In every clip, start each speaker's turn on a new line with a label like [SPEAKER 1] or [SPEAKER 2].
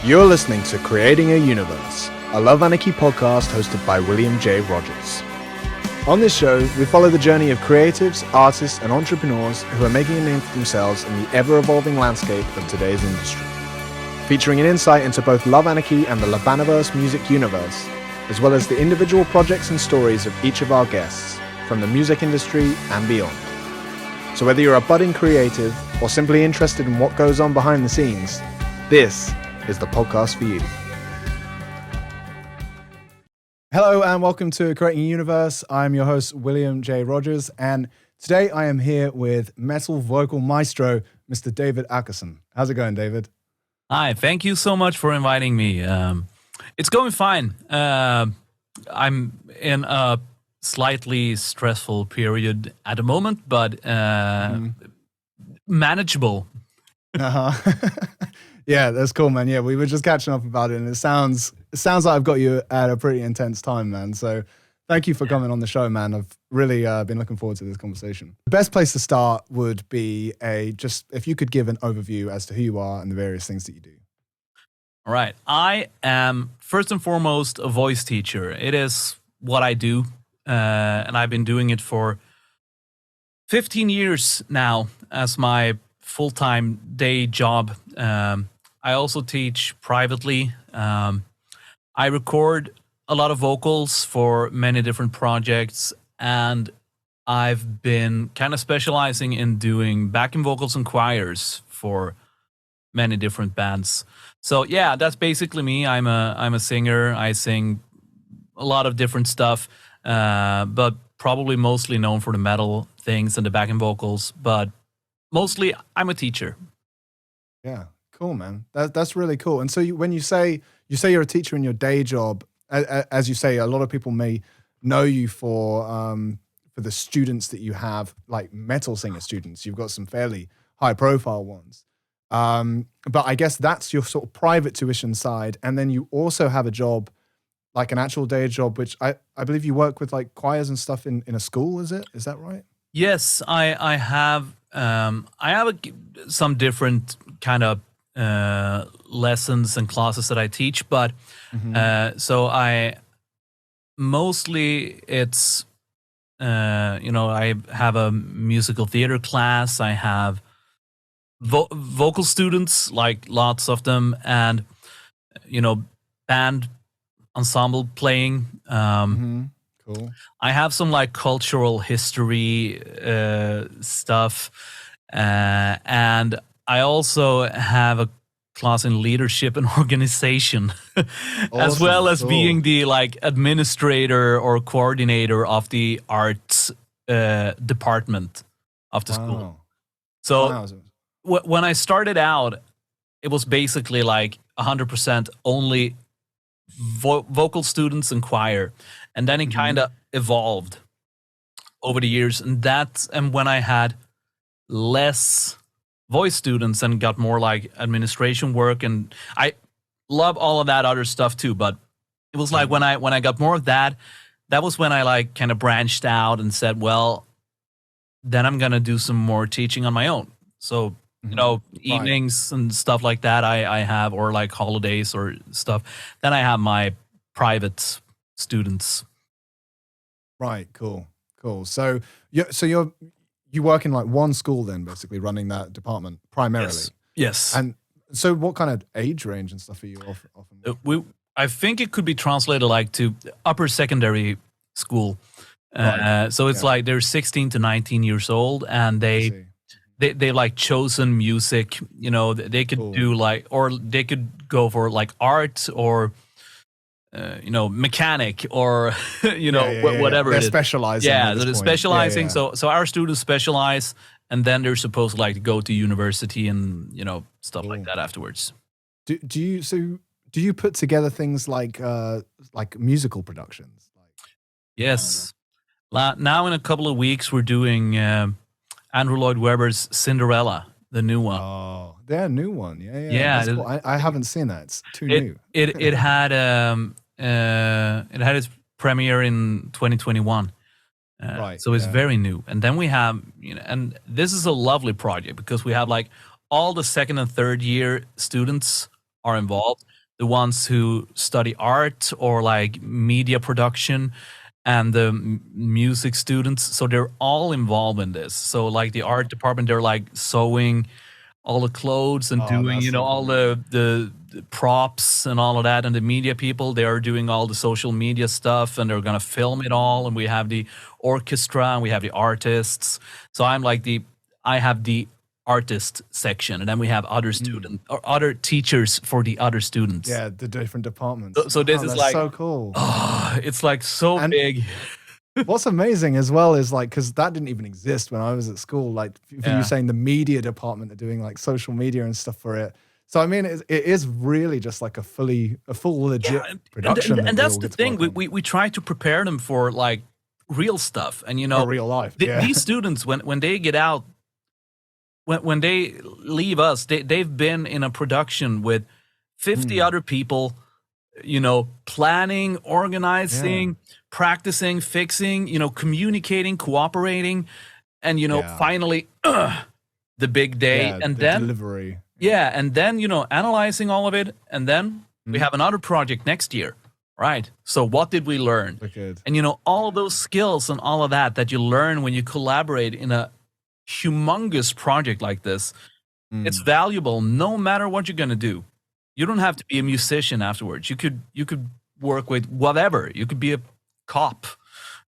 [SPEAKER 1] You're listening to Creating a Universe, a Love Anarchy podcast hosted by William J. Rogers. On this show, we follow the journey of creatives, artists, and entrepreneurs who are making a name for themselves in the ever-evolving landscape of today's industry. Featuring an insight into both Love Anarchy and the Labaniverse music universe, as well as the individual projects and stories of each of our guests, from the music industry and beyond. So whether you're a budding creative or simply interested in what goes on behind the scenes, this is the podcast for you. Hello and welcome to Creating a Universe. I'm your host, William J. Rogers, and today I am here with metal vocal maestro, Mr. David Åkesson. How's it going, David?
[SPEAKER 2] Hi, thank you so much for inviting me. It's going fine. I'm in a slightly stressful period at the moment, but manageable.
[SPEAKER 1] Yeah, that's cool, man. Yeah, we were just catching up about it, and it sounds like I've got you at a pretty intense time, man. So thank you for coming on the show, man. I've really been looking forward to this conversation. The best place to start would be just if you could give an overview as to who you are and the various things that you do.
[SPEAKER 2] All right. I am first and foremost a voice teacher. It is what I do, and I've been doing it for 15 years now as my full-time day job. I also teach privately. I record a lot of vocals for many different projects, and I've been kind of specializing in doing backing vocals and choirs for many different bands. So yeah, that's basically me. I'm a singer. I sing a lot of different stuff, but probably mostly known for the metal things and the backing vocals. But mostly, I'm a teacher.
[SPEAKER 1] Yeah, cool, man. That's really cool. And so when you say you're a teacher in your day job, as you say, a lot of people may know you for the students that you have, like metal singer students. You've got some fairly high profile ones. But I guess that's your sort of private tuition side. And then you also have a job, like an actual day job, which I believe you work with like choirs and stuff in a school, is it? Is that right?
[SPEAKER 2] Yes, I have some different kind of lessons and classes that I teach, but so I mostly it's I have a musical theater class. I have vocal students, like lots of them, and band ensemble playing.
[SPEAKER 1] Cool.
[SPEAKER 2] I have some like cultural history stuff, and I also have a class in leadership and organization, as well as being the like administrator or coordinator of the arts department of the school. So when I started out, it was basically like 100% only vocal students and choir. And then it kind of evolved over the years. And when I had less voice students and got more like administration work, and I love all of that other stuff too. But it was like when I got more of that, that was when I like kind of branched out and said, well, then I'm going to do some more teaching on my own. So, evenings and stuff like that I have, or like holidays or stuff. Then I have my private students.
[SPEAKER 1] Right, cool. So you work in like one school then, basically running that department primarily.
[SPEAKER 2] Yes.
[SPEAKER 1] And so what kind of age range and stuff are you often?
[SPEAKER 2] I think it could be translated like to upper secondary school. So it's like they're 16 to 19 years old, and they like chosen music. They could do like, or they could go for like art or mechanic or whatever.
[SPEAKER 1] They're specializing.
[SPEAKER 2] Yeah, they're specializing. So our students specialize, and then they're supposed to like go to university and stuff like that afterwards.
[SPEAKER 1] Do you put together things like musical productions?
[SPEAKER 2] Yes. Now in a couple of weeks we're doing Andrew Lloyd Webber's Cinderella, the new one.
[SPEAKER 1] Oh, they're a new one. Yeah. Cool. I haven't seen that. It's too new.
[SPEAKER 2] It had its premiere in 2021. So it's very new. And then we have, and this is a lovely project because we have like all the second and third year students are involved. The ones who study art or like media production, and the music students. So they're all involved in this. So like the art department, they're like sewing all the clothes and doing, you know, all the props and all of that. And the media people, they are doing all the social media stuff, and they're going to film it all. And we have the orchestra and we have the artists. So I'm like I have the artist section, and then we have other students or other teachers for the other students.
[SPEAKER 1] Yeah, the different departments.
[SPEAKER 2] So this is like
[SPEAKER 1] so cool.
[SPEAKER 2] It's like so big.
[SPEAKER 1] What's amazing as well is like, because that didn't even exist when I was at school. Like for you saying the media department are doing like social media and stuff for it. So I mean, it is really just like a full legit production.
[SPEAKER 2] And that's the thing. We try to prepare them for like real stuff, and you know,
[SPEAKER 1] real life.
[SPEAKER 2] These students, when they get out, when they leave us, they've been in a production with 50 other people, you know, planning, organizing, practicing, fixing, you know, communicating, cooperating, and, you know, finally the big day. And then
[SPEAKER 1] delivery.
[SPEAKER 2] Yeah. And then, you know, analyzing all of it. And then we have another project next year. Right. So what did we learn?
[SPEAKER 1] Wicked.
[SPEAKER 2] And, you know, all of those skills and all of that you learn when you collaborate in a humongous project like this, it's valuable no matter what you're going to do. You don't have to be a musician afterwards. You could work with whatever. You could be a cop,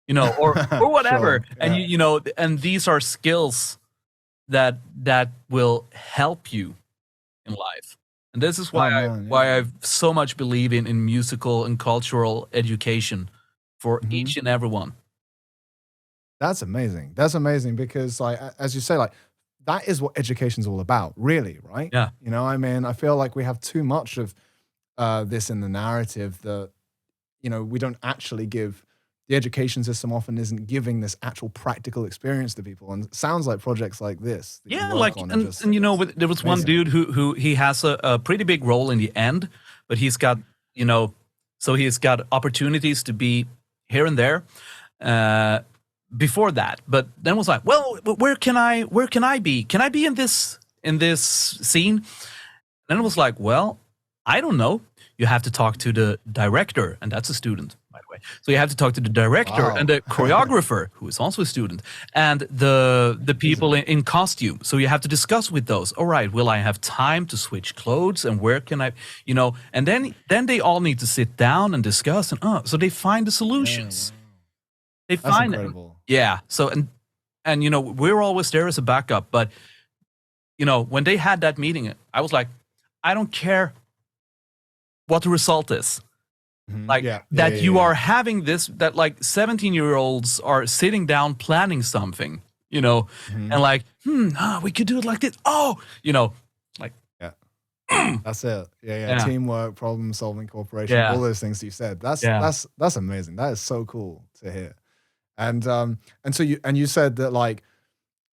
[SPEAKER 2] you know, or whatever. Sure. And you know, and these are skills that will help you in life. And this is why I so much believe in musical and cultural education for each and every one.
[SPEAKER 1] That's amazing. That's amazing because, like, as you say, like, that is what education's all about, really, right?
[SPEAKER 2] Yeah.
[SPEAKER 1] You know, I mean, I feel like we have too much of this in the narrative that, you know, we don't actually give. The education system often isn't giving this actual practical experience to people, and it sounds like projects like this.
[SPEAKER 2] Yeah, like, and you know, there was one dude who he has a pretty big role in the end, but he's got, you know, so he's got opportunities to be here and there. Before that, but then was like, well, where can I be? Can I be in this scene? And it was like, well, I don't know. You have to talk to the director, and that's a student, by the way. So you have to talk to the director and the choreographer, who is also a student, and the people in costume. So you have to discuss with those. All right, will I have time to switch clothes, and where can I, you know? And then they all need to sit down and discuss, and so they find the solutions. They find it. Yeah. So and you know, we're always there as a backup, but you know, when they had that meeting, I was like, I don't care what the result is. Like you are having this, that like 17-year-olds are sitting down planning something, you know, and like, we could do it like this. Oh, you know, like
[SPEAKER 1] that's it. Yeah. Teamwork, problem solving, cooperation, all those things that you said. That's amazing. That is so cool to hear. And so you said that, like,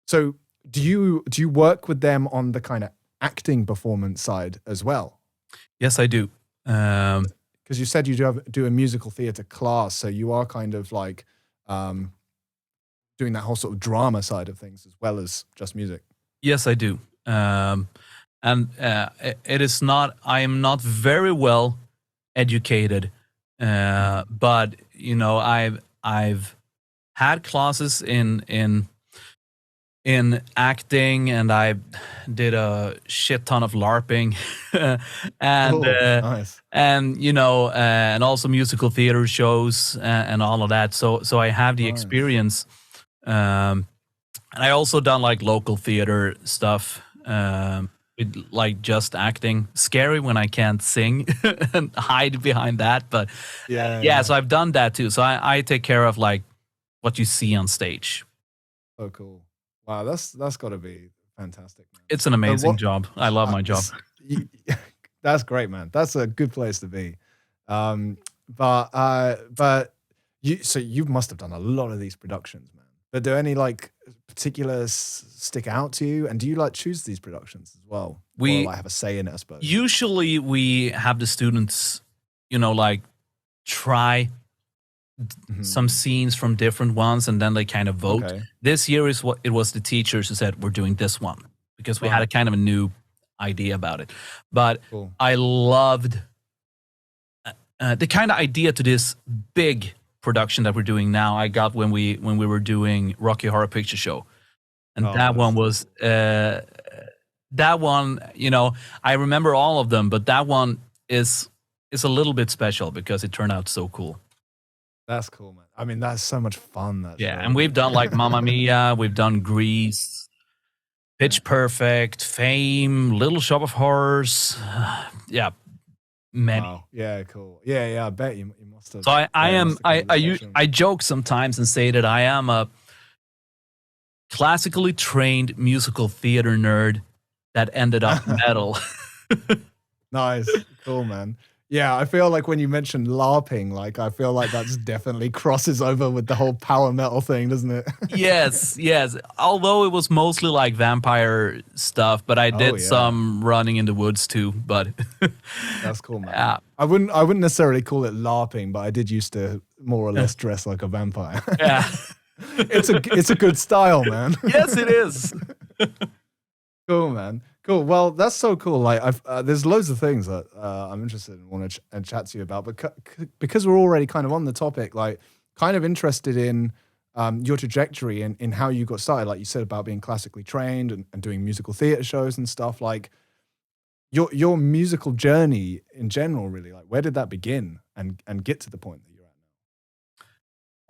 [SPEAKER 1] so do you work with them on the kind of acting performance side as well?
[SPEAKER 2] Yes, I do.
[SPEAKER 1] Because you said you do a musical theater class, so you are kind of like doing that whole sort of drama side of things as well as just music. Yes,
[SPEAKER 2] I do. And it is not. I am not very well educated, but you know, I've had classes in acting, and I did a shit ton of LARPing, and
[SPEAKER 1] nice.
[SPEAKER 2] And you know, and also musical theater shows and all of that. So I have the experience, and I also done like local theater stuff, with like just acting. Scary when I can't sing and hide behind that, but yeah. So I've done that too. So I take care of like what you see on stage.
[SPEAKER 1] Oh, cool. Wow, that's got to be fantastic, man.
[SPEAKER 2] It's an amazing job. I love my job.
[SPEAKER 1] That's great, man. That's a good place to be. But you must have done a lot of these productions, man. But do any like particulars stick out to you? And do you like choose these productions as well? Or like have a say in it, I suppose?
[SPEAKER 2] Usually we have the students, you know, like try some scenes from different ones, and then they kind of vote. This year it was the teachers who said, we're doing this one, because we had a kind of a new idea about it. But
[SPEAKER 1] Cool.
[SPEAKER 2] I loved the kind of idea to this big production that we're doing now. I got when we were doing Rocky Horror Picture Show, and that one was that one. You know, I remember all of them, but that one is a little bit special because it turned out so cool.
[SPEAKER 1] That's cool, man. I mean, that's so much fun. That show.
[SPEAKER 2] And we've done like Mamma Mia, we've done Grease, Pitch Perfect, Fame, Little Shop of Horrors. Many.
[SPEAKER 1] Wow. Yeah, cool. Yeah. I bet you must have.
[SPEAKER 2] So I joke sometimes and say that I am a classically trained musical theater nerd that ended up metal.
[SPEAKER 1] Nice. Cool, man. Yeah, I feel like when you mentioned LARPing, like I feel like that's definitely crosses over with the whole power metal thing, doesn't it?
[SPEAKER 2] Yes. Although it was mostly like vampire stuff, but I did some running in the woods too. But
[SPEAKER 1] that's cool, man. Yeah. I wouldn't necessarily call it LARPing, but I did used to more or less dress like a vampire.
[SPEAKER 2] Yeah.
[SPEAKER 1] It's a good style, man.
[SPEAKER 2] Yes, it is.
[SPEAKER 1] Cool, man. Cool. Well, that's so cool. Like, there's loads of things that I'm interested in, want to chat to you about. But because we're already kind of on the topic, like, kind of interested in your trajectory and in how you got started. Like you said about being classically trained and doing musical theater shows and stuff. Like, your musical journey in general, really. Like, where did that begin and get to the point that you're at now?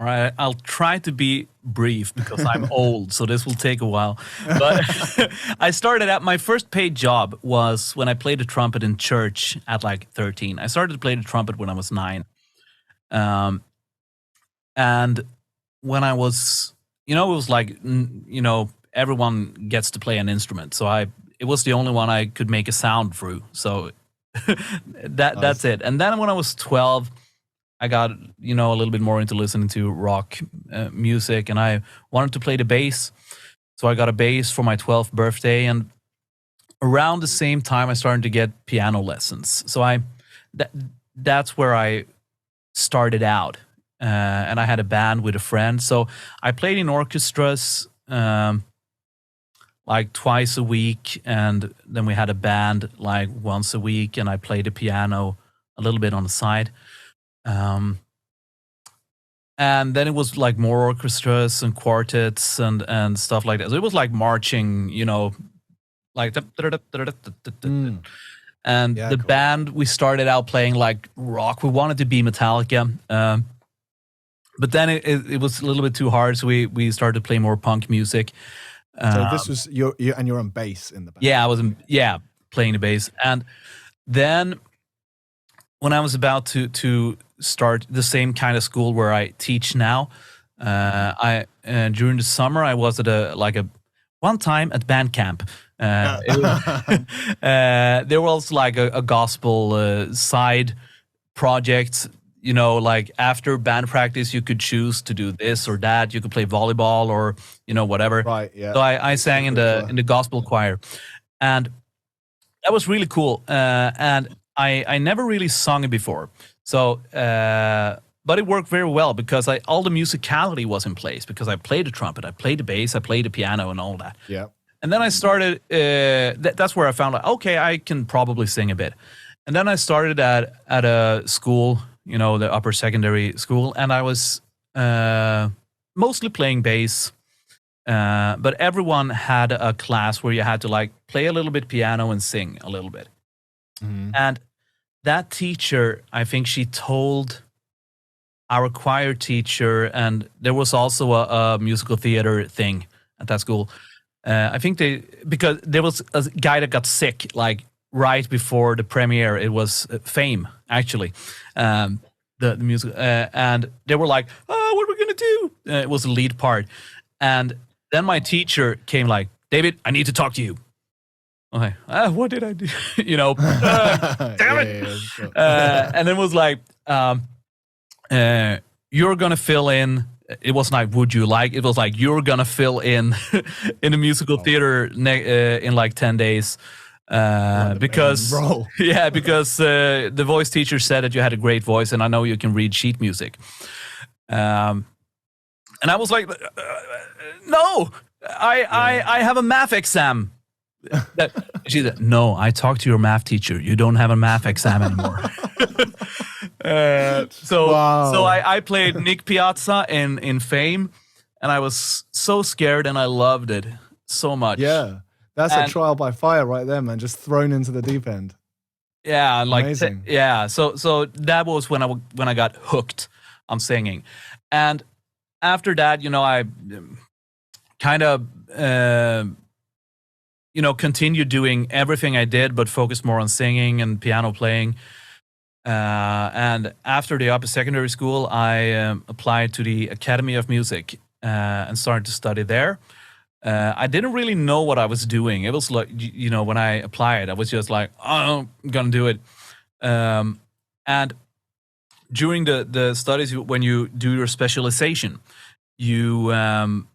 [SPEAKER 2] All right, I'll try to be brief because I'm old, so this will take a while. But I started out, my first paid job was when I played the trumpet in church at like 13. I started to play the trumpet when I was 9. And when I was, it was like, everyone gets to play an instrument. So it was the only one I could make a sound through. So that's it. And then when I was 12, I got, a little bit more into listening to rock music, and I wanted to play the bass. So I got a bass for my 12th birthday, and around the same time I started to get piano lessons. So that's where I started out, and I had a band with a friend. So I played in orchestras like twice a week, and then we had a band like once a week, and I played the piano a little bit on the side. And then it was like more orchestras and quartets and stuff like that. So it was like marching, like and the band, we started out playing like rock. We wanted to be Metallica, but then it was a little bit too hard, so we started to play more punk music.
[SPEAKER 1] So this was you're on bass in the band.
[SPEAKER 2] Yeah, I was playing the bass, and then when I was about to start the same kind of school where I teach now, I during the summer I was at one time at band camp. There was like a gospel side project. Like after band practice, you could choose to do this or that. You could play volleyball or whatever.
[SPEAKER 1] Right. Yeah.
[SPEAKER 2] So I sang in the gospel choir, and that was really cool. And I never really sung it before. So, but it worked very well because all the musicality was in place because I played the trumpet, I played the bass, I played the piano and all that.
[SPEAKER 1] Yeah.
[SPEAKER 2] And then I started, that's where I found out, okay, I can probably sing a bit. And then I started at a school, the upper secondary school, and I was mostly playing bass. But everyone had a class where you had to like play a little bit piano and sing a little bit. Mm-hmm. And that teacher, I think she told our choir teacher, and there was also a musical theater thing at that school. I think because there was a guy that got sick, like right before the premiere. It was Fame, actually, the music, and they were like, "Oh, what are we gonna do?" It was the lead part, and then my teacher came like, "David, I need to talk to you." Okay, what did I do? Damn it! And it was like, you're gonna fill in. It was like, would you like? It was like, you're gonna fill in in a musical theater in like 10 days. Because the voice teacher said that you had a great voice, and I know you can read sheet music. And I was like, no, I have a math exam She said, "No, I talked to your math teacher. You don't have a math exam anymore." So I played Nick Piazza in Fame, and I was so scared, and I loved it so much.
[SPEAKER 1] Yeah, that's a trial by fire right there, man. Just thrown into the deep end.
[SPEAKER 2] Yeah, like
[SPEAKER 1] amazing.
[SPEAKER 2] So that was when I got hooked on singing, and after that, I kind of continued doing everything I did, but focused more on singing and piano playing. And after the upper secondary school, I applied to the Academy of Music and started to study there. I didn't really know what I was doing. It was like, when I applied, I was just like, oh, I'm going to do it. And during the studies, when you do your specialization, you, and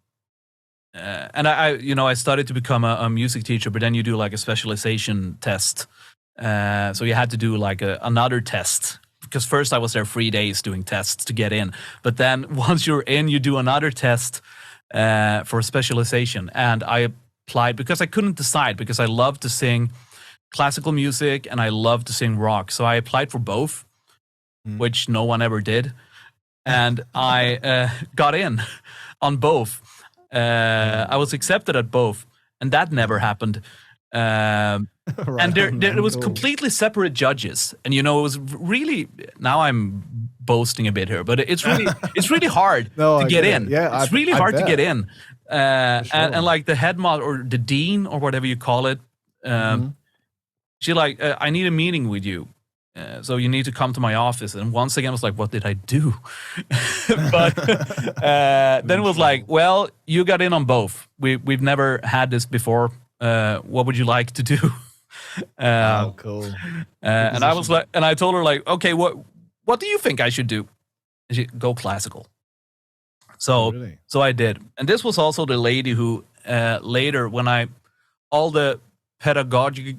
[SPEAKER 2] I started to become a music teacher, but then you do like a specialization test. So you had to do like another test, because first I was there 3 days doing tests to get in. But then once you're in, you do another test for specialization. And I applied because I couldn't decide, because I love to sing classical music and I love to sing rock. So I applied for both, which no one ever did. And I got in on both. I was accepted at both, and that never happened. Right, and there was completely separate judges, and it was really. Now I'm boasting a bit here, but it's really hard to get in.
[SPEAKER 1] Yeah,
[SPEAKER 2] it's really hard to get in. And like the head mod or the dean or whatever you call it, she like, I need a meeting with you. So you need to come to my office. And once again, I was like, what did I do? But then it was like, well, you got in on both. We've never had this before. What would you like to do?
[SPEAKER 1] Oh, cool.
[SPEAKER 2] And I was like, and I told her like, okay, what do you think I should do? And she go classical. So I did. And this was also the lady who later, when all the pedagogy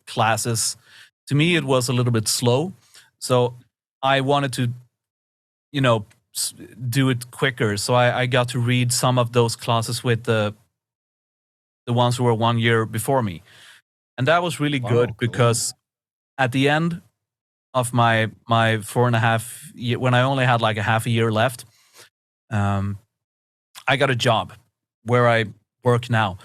[SPEAKER 2] classes, to me, it was a little bit slow. So I wanted to, do it quicker. So I got to read some of those classes with the ones who were 1 year before me. And that was really good, because at the end of my 4.5 year, when I only had like a half a year left, I got a job where I work now.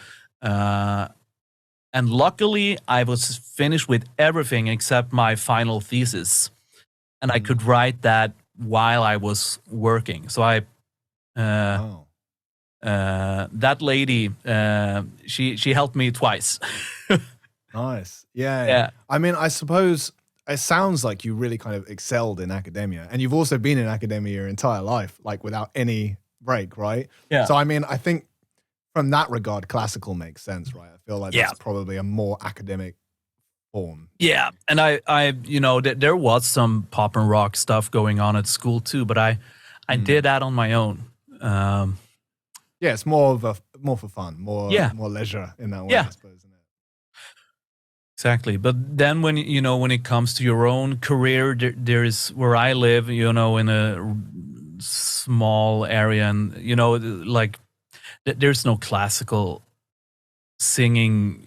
[SPEAKER 2] And luckily, I was finished with everything except my final thesis. And I could write that while I was working. So that lady, she helped me twice.
[SPEAKER 1] Nice. Yeah. I mean, I suppose it sounds like you really kind of excelled in academia. And you've also been in academia your entire life, like without any break, right?
[SPEAKER 2] Yeah.
[SPEAKER 1] So, I mean, I think from that regard, classical makes sense, right? I feel like that's probably a more academic form.
[SPEAKER 2] Yeah, and I there was some pop and rock stuff going on at school too, but I did that on my own.
[SPEAKER 1] Yeah, it's more for fun, more leisure in that way, I suppose, isn't it?
[SPEAKER 2] Exactly. But then when it comes to your own career, there is where I live, in a small area, and like there's no classical singing,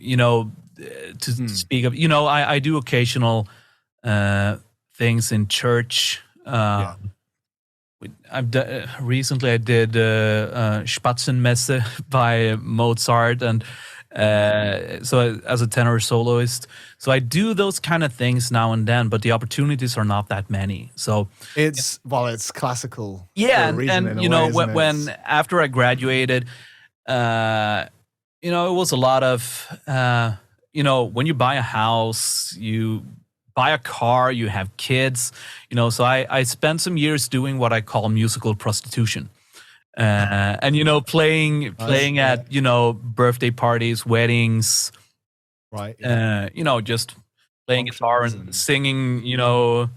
[SPEAKER 2] to speak of. I do occasional things in church. Recently I did Spatzenmesse by Mozart, and so as a tenor soloist. So I do those kind of things now and then, but the opportunities are not that many. So
[SPEAKER 1] it's classical.
[SPEAKER 2] Yeah, and when after I graduated, it was a lot of when you buy a house, you buy a car, you have kids, so I spent some years doing what I call musical prostitution. And playing at birthday parties, weddings,
[SPEAKER 1] right?
[SPEAKER 2] Just playing guitar and singing.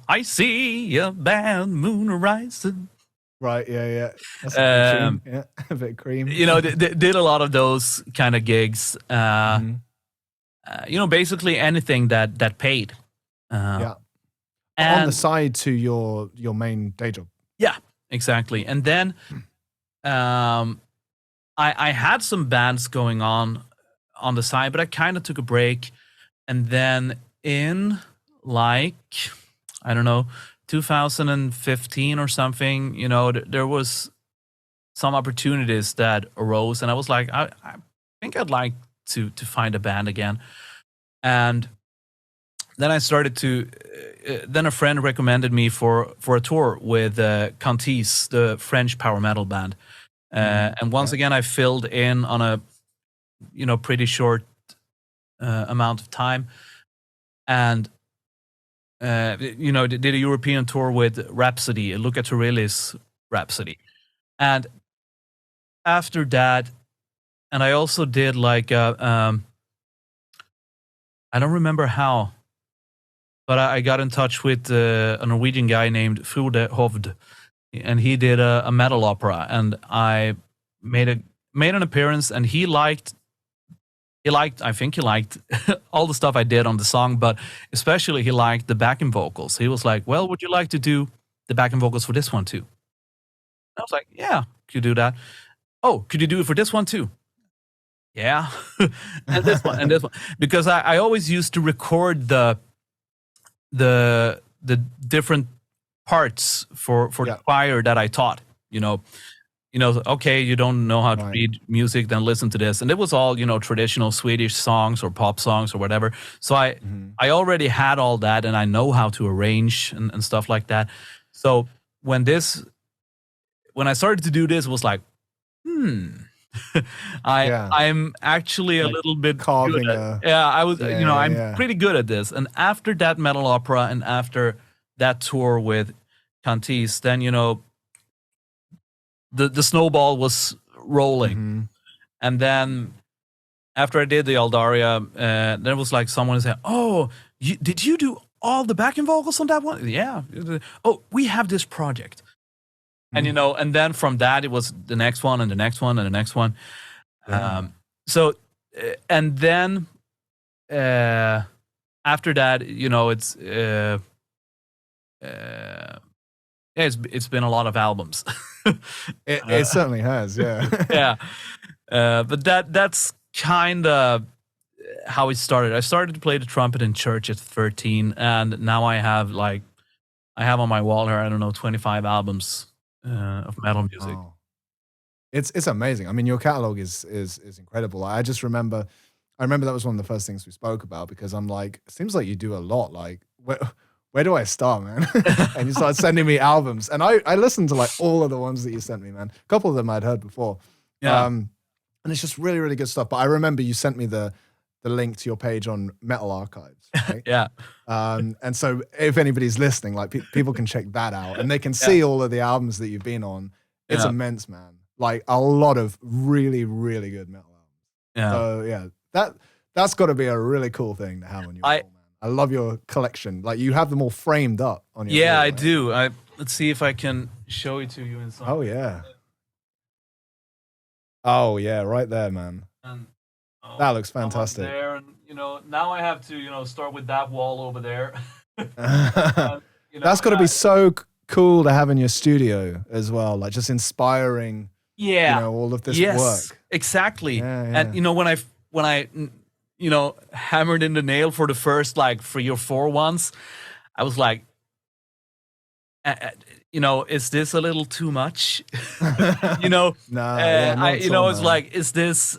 [SPEAKER 2] I see a bad moon rising.
[SPEAKER 1] Right, yeah. That's a bit cream.
[SPEAKER 2] Did a lot of those kind of gigs. Basically anything that paid.
[SPEAKER 1] And on the side to your main day job.
[SPEAKER 2] Yeah, exactly. And then I had some bands going on on the side, but I kind of took a break. And then in like, I don't know, 2015 or something, you know, there was some opportunities that arose, and I was like, I think I'd like to find a band again. And then I started to. Then a friend recommended me for a tour with Cantis, the French power metal band. And once again, I filled in on a pretty short amount of time, and did a European tour with Rhapsody, Luca Turilli's Rhapsody, and after that, and I also did like I don't remember how, but I got in touch with a Norwegian guy named Frode Hovd, and he did a metal opera, and I made an appearance, and he liked I think he liked all the stuff I did on the song, but especially he liked the backing vocals. He was like, well, would you like to do the backing vocals for this one too? I was like, yeah, could you do that? Oh, could you do it for this one too? Yeah. and this one, and this one. Because I always used to record the different parts for the choir that I taught, okay, you don't know how to read music, then listen to this. And it was all, traditional Swedish songs or pop songs or whatever. So I already had all that, and I know how to arrange and stuff like that. So when I started to do this, it was like, I'm actually a little bit good at, I was, I'm pretty good at this. And after that metal opera and after that tour with Cantis, then, the snowball was rolling. And then after I did the Aldaria, there was like someone said, oh, did you do all the backing vocals on that one? Yeah. Oh, we have this project. And, and then from that, it was the next one and the next one and the next one. And then after that, it's been a lot of albums.
[SPEAKER 1] It certainly has, yeah.
[SPEAKER 2] But that's kind of how it started. I started to play the trumpet in church at 13, and now I have on my wall here, I don't know, 25 albums of metal music.
[SPEAKER 1] Wow. It's amazing. I mean, your catalog is incredible. I remember that was one of the first things we spoke about, because I'm like, it seems like you do a lot. Like, where do I start, man? And you started sending me albums, and I listened to like all of the ones that you sent me, man. A couple of them I'd heard before. Yeah. And it's just really, really good stuff. But I remember you sent me the link to your page on Metal Archives, right?
[SPEAKER 2] Yeah.
[SPEAKER 1] And so if anybody's listening, like people can check that out, and they can see all of the albums that you've been on. It's immense, man. Like a lot of really, really good metal albums. Yeah. So yeah, that's got to be a really cool thing to have on your wall, man. I love your collection. Like, you have them all framed up on your wall,
[SPEAKER 2] I do. Let's see if I can show it to you in some.
[SPEAKER 1] Oh yeah. Oh yeah, right there, man. And, that looks fantastic.
[SPEAKER 2] There, and now I have to start with that wall over there. And,
[SPEAKER 1] that's got to be so cool to have in your studio as well, like just inspiring.
[SPEAKER 2] Yeah.
[SPEAKER 1] All of this work.
[SPEAKER 2] Exactly. Yeah. And when I hammered in the nail for the first like 3 or 4 ones, I was like, is this a little too much? It's like, is this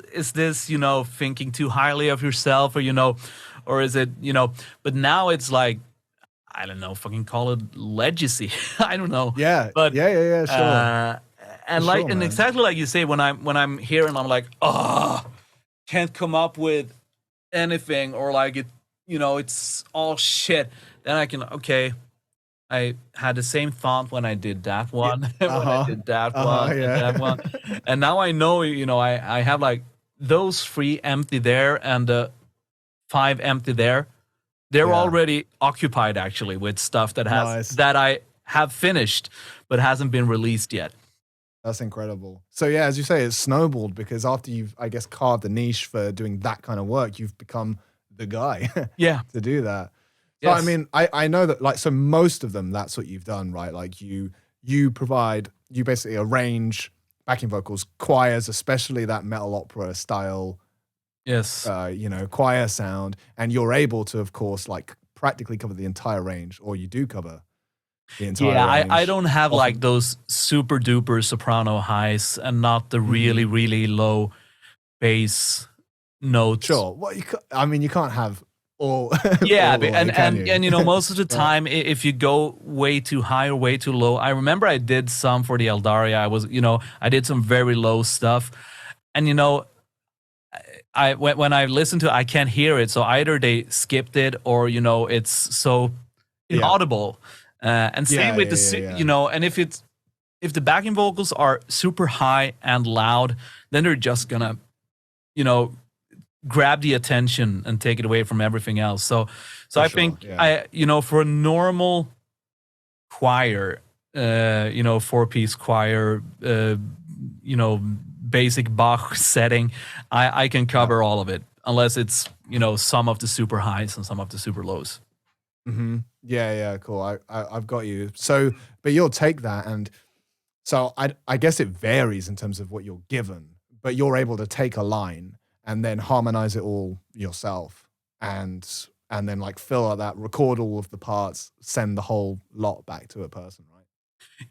[SPEAKER 2] thinking too highly of yourself, or is it, but now it's like, I don't know, fucking call it legacy. I don't know.
[SPEAKER 1] Yeah.
[SPEAKER 2] But
[SPEAKER 1] sure.
[SPEAKER 2] And exactly like you say, when I'm here and I'm like, can't come up with anything, or like it, it's all shit. Then I can, I had the same thought when I did that one, when I did that one, and that one. And now I know, I have like those 3 empty there and the 5 empty there. They're already occupied actually with stuff that I have finished but hasn't been released yet.
[SPEAKER 1] That's incredible. So yeah, as you say, it's snowballed, because after you've, I guess, carved a niche for doing that kind of work, you've become the guy to do that. So I mean, I know that, like, so most of them, that's what you've done, right? Like you basically arrange backing vocals, choirs, especially that metal opera style
[SPEAKER 2] Yes.
[SPEAKER 1] Choir sound, and you're able to, of course, like practically cover the entire range, or you do cover the entire range.
[SPEAKER 2] I don't have
[SPEAKER 1] often.
[SPEAKER 2] like those super duper soprano highs and not the really, really low bass notes.
[SPEAKER 1] Sure. Well, you can't have all.
[SPEAKER 2] Yeah,
[SPEAKER 1] all the way, can you?
[SPEAKER 2] and most of the time, if you go way too high or way too low, I remember I did some for the Eldaria. I did some very low stuff, and when I listen to it, I can't hear it. So either they skipped it, or it's so inaudible. And same with and if the backing vocals are super high and loud, then they're just gonna grab the attention and take it away from everything else. So I think for a normal choir, 4-piece choir, basic Bach setting, I can cover all of it, unless it's some of the super highs and some of the super lows.
[SPEAKER 1] Mm-hmm. Yeah, cool. I've got you. So, but you'll take that, and so I guess it varies in terms of what you're given, but you're able to take a line and then harmonize it all yourself, and then like fill out that, record all of the parts, send the whole lot back to a person, right?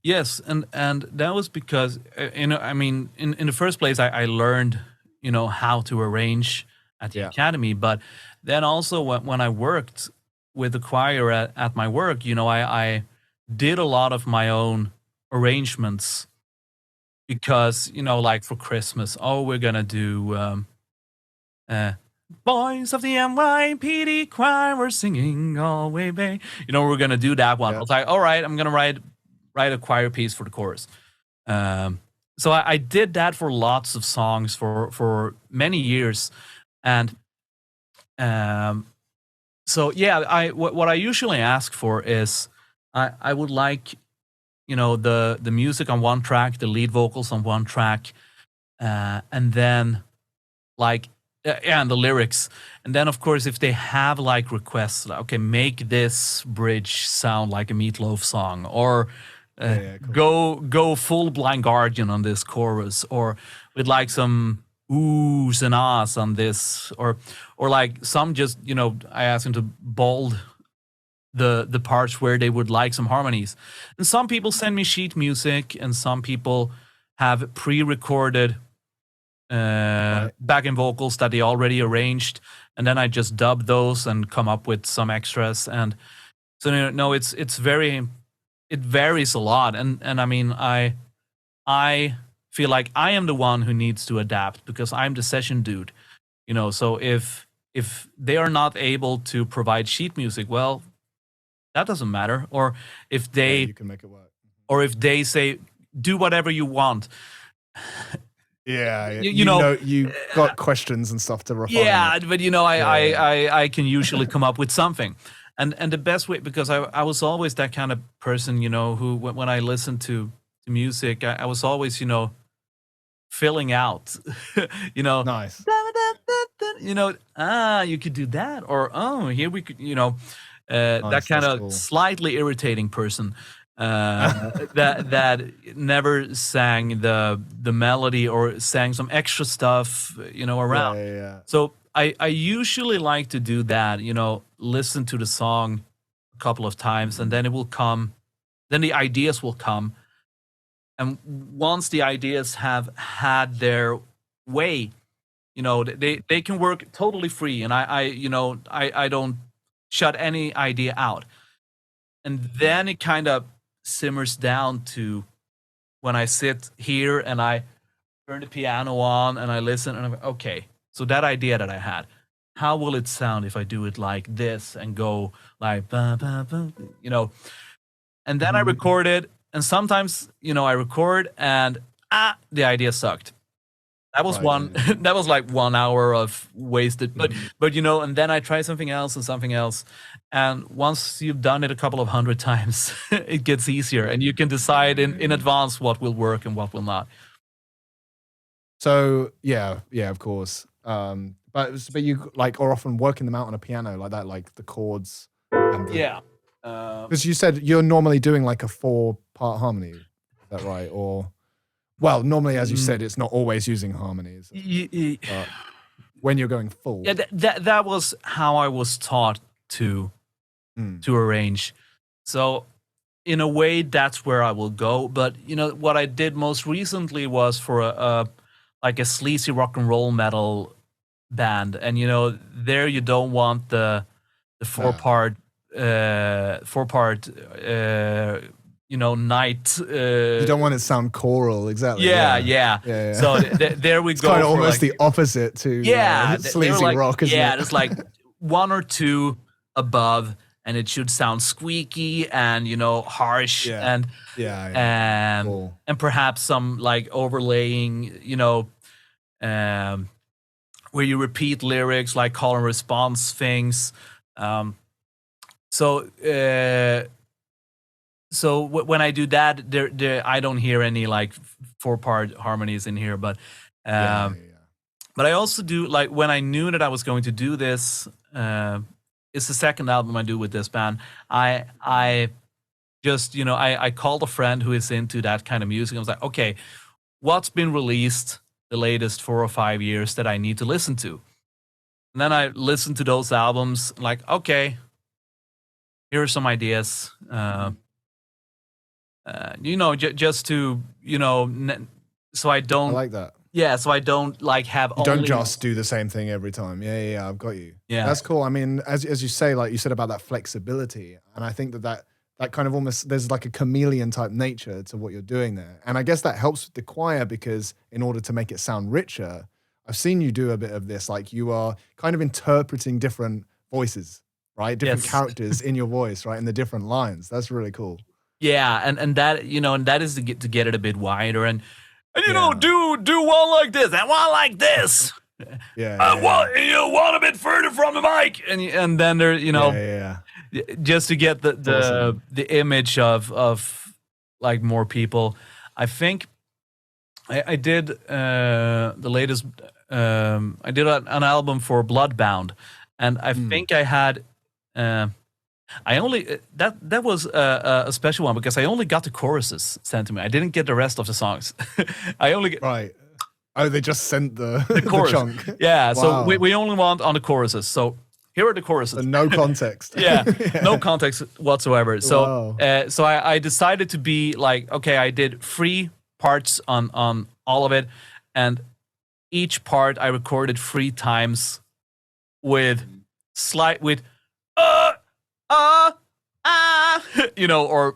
[SPEAKER 2] Yes, and that was because in the first place I learned how to arrange at the academy, but then also when I worked with the choir at my work, I did a lot of my own arrangements, because like for Christmas, we're gonna do Boys of the NYPD choir, we're singing all way back. We're gonna do that one. I was like, all right, I'm gonna write a choir piece for the chorus. So I did that for lots of songs for many years, and what I usually ask for is I would like the music on one track, the lead vocals on one track, and then and the lyrics, and then of course if they have like requests, like, okay, make this bridge sound like a Meatloaf song, or cool. go full Blind Guardian on this chorus, or with like some oohs and ahs on this, or like some just I asked them to bold the parts where they would like some harmonies. And some people send me sheet music, and some people have pre-recorded backing vocals that they already arranged, and then I just dub those and come up with some extras. And so it varies a lot, and I mean I feel like I am the one who needs to adapt, because I'm the session dude, so if they are not able to provide sheet music, well, that doesn't matter. Or if
[SPEAKER 1] you can make it work,
[SPEAKER 2] or if they say do whatever you want.
[SPEAKER 1] You got questions and stuff to refine.
[SPEAKER 2] Yeah, but I can usually come up with something. And the best way, because I was always that kind of person, who when I listened to music, I was always, filling out,
[SPEAKER 1] Nice.
[SPEAKER 2] You could do that, or here we could, that kind of cool, slightly irritating person. that never sang the melody, or sang some extra stuff, around.
[SPEAKER 1] Yeah.
[SPEAKER 2] So I usually like to do that, listen to the song a couple of times, and then it will come, then the ideas will come. And once the ideas have had their way, they can work totally free, and I don't shut any idea out. And then it kind of simmers down to when I sit here and I turn the piano on and I listen, and I'm like, okay, so that idea that I had, how will it sound if I do it like this and go like, ba, ba, ba, and then I record it. And sometimes, I record and the idea sucked. That was that was like 1 hour of wasted, but and then I try something else and something else. And once you've done it a couple of 100 times, it gets easier, and you can decide in advance what will work and what will not.
[SPEAKER 1] So yeah, of course. But you are often working them out on a piano like that, like the chords. And because you said you're normally doing like a 4-part harmony. Is that right? Or, well, normally, as you said, it's not always using harmonies. when you're going full.
[SPEAKER 2] Yeah, that was how I was taught to arrange. So in a way, that's where I will go. But what I did most recently was for a sleazy rock and roll metal band, and there you don't want the four part night.
[SPEAKER 1] You don't want it to sound choral, exactly.
[SPEAKER 2] Yeah. So there we
[SPEAKER 1] it's
[SPEAKER 2] go.
[SPEAKER 1] Kind of almost the opposite to sleazy rock, isn't it?
[SPEAKER 2] Yeah, it's like one or two above, and it should sound squeaky and harsh and
[SPEAKER 1] cool.
[SPEAKER 2] And perhaps some like overlaying, where you repeat lyrics, like call and response things. So when I do that, I don't hear any like 4-part harmonies in here, but but I also do, like, when I knew that I was going to do this, it's the second album I do with this band. I just I called a friend who is into that kind of music. I was like, okay, what's been released the latest 4 or 5 years that I need to listen to? And then I listened to those albums, like, okay, here are some ideas. Just to, so I don't...
[SPEAKER 1] I like that.
[SPEAKER 2] Yeah, so I don't, like, have
[SPEAKER 1] you don't just do the same thing every time. Yeah, I've got you.
[SPEAKER 2] Yeah.
[SPEAKER 1] That's cool. I mean, as you say, like you said about that flexibility, and I think that kind of almost, there's like a chameleon type nature to what you're doing there. And I guess that helps with the choir, because in order to make it sound richer, I've seen you do a bit of this, like you are kind of interpreting different voices, right? Different characters in your voice, right? In the different lines. That's really cool.
[SPEAKER 2] Yeah, and that, and that is to get it a bit wider, and do one like this and one like this. One a bit further from the mic, and then there, just to get the image of like more people. I think I did the latest. I did an album for Bloodbound, and I think I had. I only that was a special one because I only got the choruses sent to me. I didn't get the rest of the songs. I only get,
[SPEAKER 1] right. Oh, they just sent the
[SPEAKER 2] chorus.
[SPEAKER 1] The chunk.
[SPEAKER 2] Yeah, so we only want on the choruses. So here are the choruses.
[SPEAKER 1] So no context.
[SPEAKER 2] No context whatsoever. So so I decided to be like, okay, I did 3 parts on all of it, and each part I recorded 3 times with or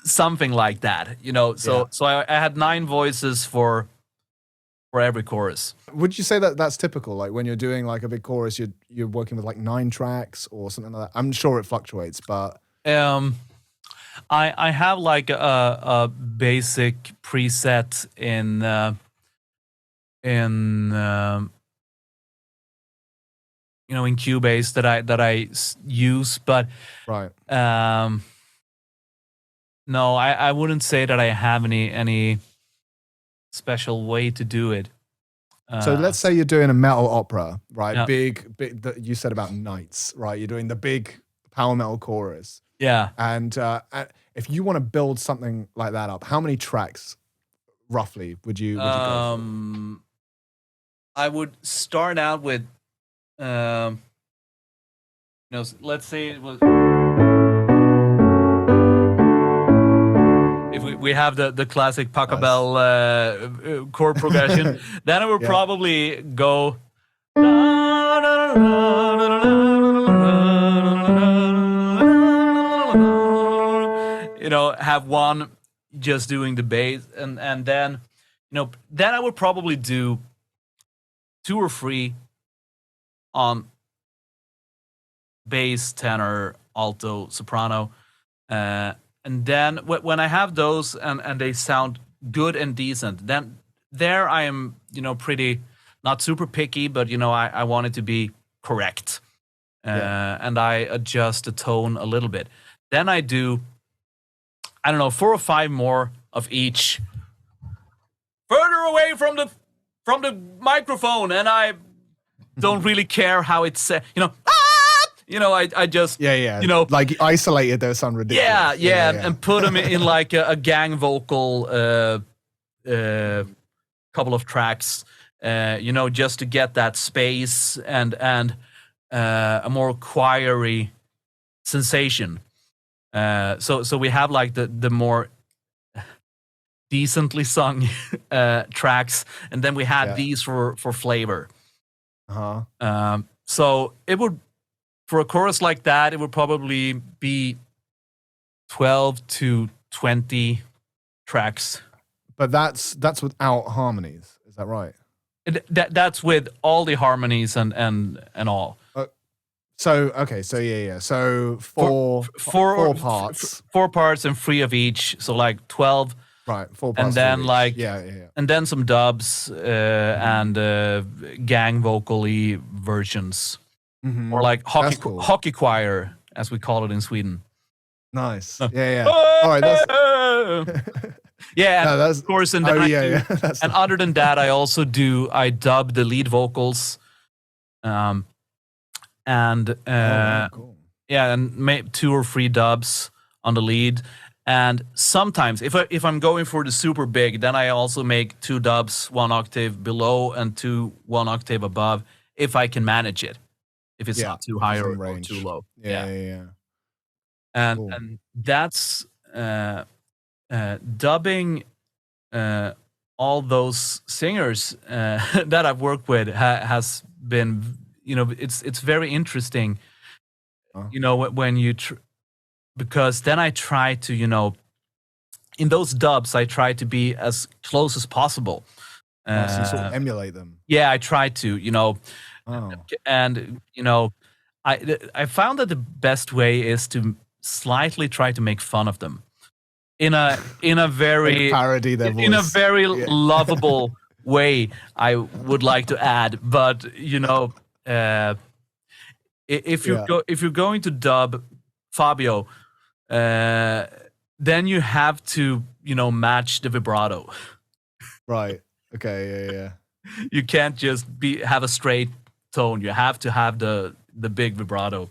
[SPEAKER 2] something like that, So I had 9 voices for every chorus.
[SPEAKER 1] Would you say that that's typical? Like when you're doing like a big chorus, you're working with like 9 tracks or something like that? I'm sure it fluctuates, but
[SPEAKER 2] I have like a basic preset in Cubase that I use, but
[SPEAKER 1] right.
[SPEAKER 2] No, I wouldn't say that I have any special way to do it.
[SPEAKER 1] So let's say you're doing a metal opera, right? Yeah. Big. You said about nights, right? You're doing the big power metal chorus.
[SPEAKER 2] Yeah.
[SPEAKER 1] And if you want to build something like that up, how many tracks roughly would you go for?
[SPEAKER 2] I would start out with, let's say it was. If we have the classic Pachelbel chord progression, then I would probably go. Have one just doing the bass, and then then I would probably do 2 or 3 on bass, tenor, alto, soprano, and then when I have those and they sound good and decent, then there I am pretty not super picky, but I want it to be correct, and I adjust the tone a little bit. Then I do 4 or 5 more of each, further away from the microphone, and I don't really care how it's I just
[SPEAKER 1] like isolated, those sound ridiculous.
[SPEAKER 2] And put them in like a gang vocal couple of tracks, just to get that space and a more choiry sensation. So we have like the more decently sung tracks, and then we had these for flavor. So it would, for a chorus like that, it would probably be 12 to 20 tracks.
[SPEAKER 1] But that's without harmonies, is that right?
[SPEAKER 2] That's with all the harmonies and all.
[SPEAKER 1] So four parts.
[SPEAKER 2] 4 parts and 3 of each. So like 12.
[SPEAKER 1] Right, 4 parts.
[SPEAKER 2] And then like
[SPEAKER 1] yeah.
[SPEAKER 2] And then some dubs and gang vocally versions, or like hockey choir, as we call it in Sweden.
[SPEAKER 1] Nice. Yeah. All right. That's
[SPEAKER 2] yeah. No, of course. And then
[SPEAKER 1] and
[SPEAKER 2] other than that, I dub the lead vocals. Cool. And 2 or 3 dubs on the lead. And sometimes, if I'm going for the super big, then I also make 2 dubs 1 octave below and 2 1 octave above, if I can manage it. If it's not too high or too low.
[SPEAKER 1] Yeah.
[SPEAKER 2] And
[SPEAKER 1] Cool.
[SPEAKER 2] and that's dubbing all those singers that I've worked with has been, it's very interesting. When you because then I try to, in those dubs, I try to be as close as possible.
[SPEAKER 1] So you sort of emulate them.
[SPEAKER 2] Yeah, I try to, and I found that the best way is to slightly try to make fun of them in a very
[SPEAKER 1] parody their voice.
[SPEAKER 2] In a very lovable way. I would like to add, but if you're going to dub Fabio, then you have to match the vibrato.
[SPEAKER 1] Right. Okay. Yeah.
[SPEAKER 2] You can't just have a straight tone. You have to have the big vibrato,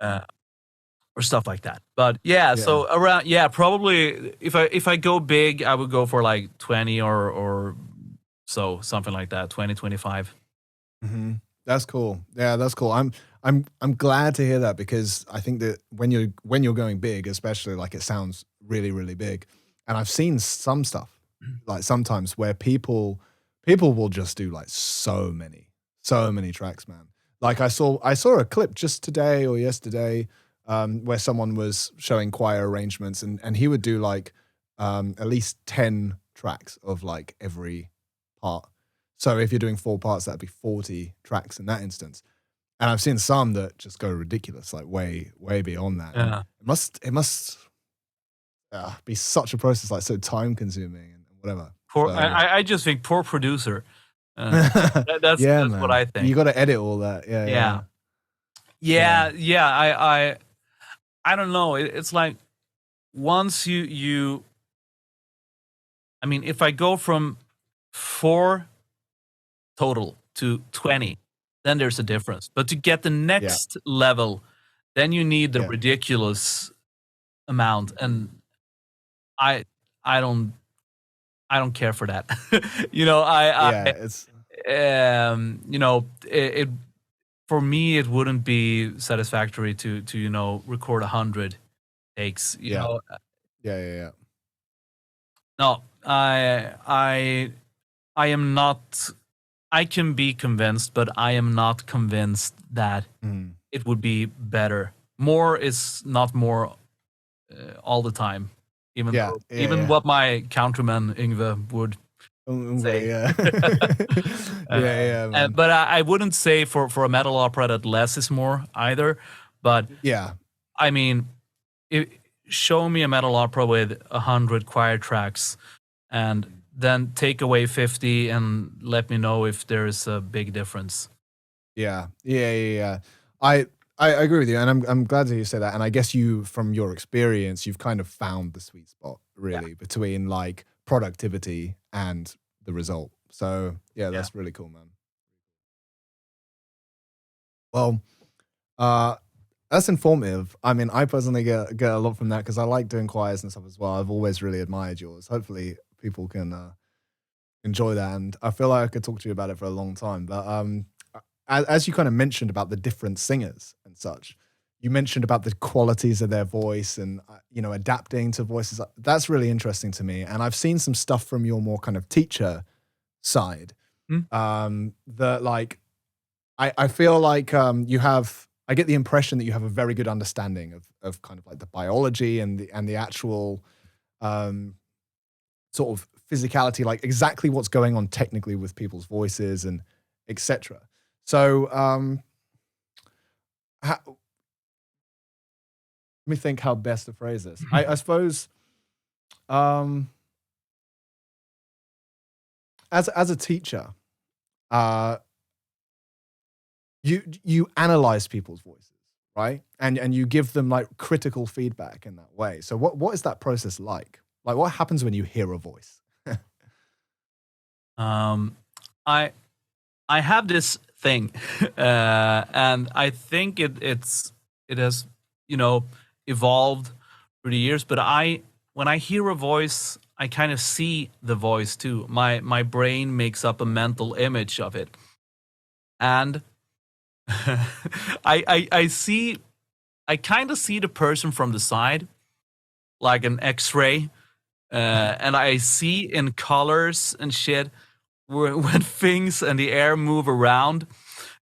[SPEAKER 2] or stuff like that. But so around probably if I go big, I would go for like 20 or so, something like that, 20, 25.
[SPEAKER 1] That's cool. Yeah, that's cool. I'm glad to hear that, because I think that when you're going big, especially, like, it sounds really, really big. And I've seen some stuff like sometimes where people will just do like so many tracks, man. Like I saw a clip just today or yesterday where someone was showing choir arrangements, and he would do like at least 10 tracks of like every part. So if you're doing 4 parts, that'd be 40 tracks in that instance. And I've seen some that just go ridiculous, like way beyond that.
[SPEAKER 2] Yeah.
[SPEAKER 1] It must be such a process, like so time consuming and whatever.
[SPEAKER 2] I just think poor producer. That's what I think.
[SPEAKER 1] You got to edit all that.
[SPEAKER 2] Yeah. I don't know. It's like once you. I mean, if I go from 4 total to 20, then there's a difference. But to get the next level, then you need the ridiculous amount, and I don't care for that. It for me it wouldn't be satisfactory to record 100 takes. You know.
[SPEAKER 1] Yeah.
[SPEAKER 2] No, I am not. I can be convinced, but I am not convinced that it would be better. More is not more all the time. Even what my countryman Yngve would say. But I wouldn't say for a metal opera that less is more either. But I mean, show me a metal opera with 100 choir tracks, and then take away 50 and let me know if there's a big difference.
[SPEAKER 1] Yeah. I agree with you, and I'm glad to hear you say that. And I guess you, from your experience, you've kind of found the sweet spot really between like productivity and the result. So that's really cool, man. Well, that's informative. I mean, I personally get a lot from that because I like doing choirs and stuff as well. I've always really admired yours. Hopefully people can enjoy that, and I feel like I could talk to you about it for a long time. But as you kind of mentioned about the different singers and such, you mentioned about the qualities of their voice and adapting to voices. That's really interesting to me, and I've seen some stuff from your more kind of teacher side. That like I feel like you have. I get the impression that you have a very good understanding of kind of like the biology and the actual sort of physicality, like exactly what's going on technically with people's voices and etc. So let me think how best to phrase this. I suppose as a teacher, you analyze people's voices, right? And you give them like critical feedback in that way. So what is that process like? Like what happens when you hear a voice?
[SPEAKER 2] I have this thing, and I think it has evolved through the years. But when I hear a voice, I kind of see the voice too. My brain makes up a mental image of it, and I kind of see the person from the side, like an X-ray, and I see in colors and shit when things and the air move around,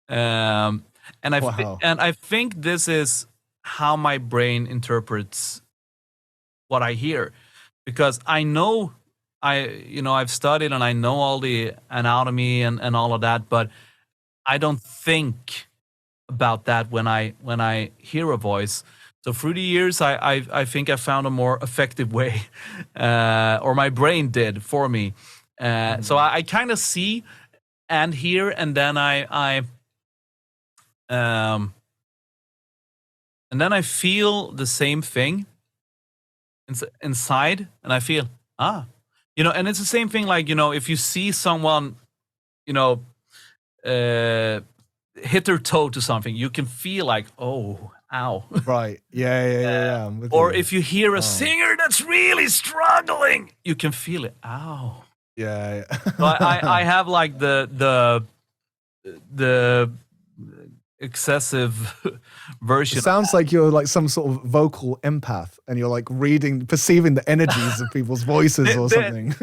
[SPEAKER 2] and I think this is how my brain interprets what I hear, because I know I've studied and I know all the anatomy and all of that, but I don't think about that when I hear a voice. So through the years, I think I found a more effective way, or my brain did for me. So I kind of see and hear, and then I feel the same thing inside, and I feel and it's the same thing. Like if you see someone, hit their toe to something, you can feel like, oh, ow.
[SPEAKER 1] Right. Yeah.
[SPEAKER 2] Or if you hear a singer that's really struggling, you can feel it. Ow.
[SPEAKER 1] Yeah.
[SPEAKER 2] So I have like the excessive version.
[SPEAKER 1] It sounds like you're like some sort of vocal empath, and you're like perceiving the energies of people's voices or something.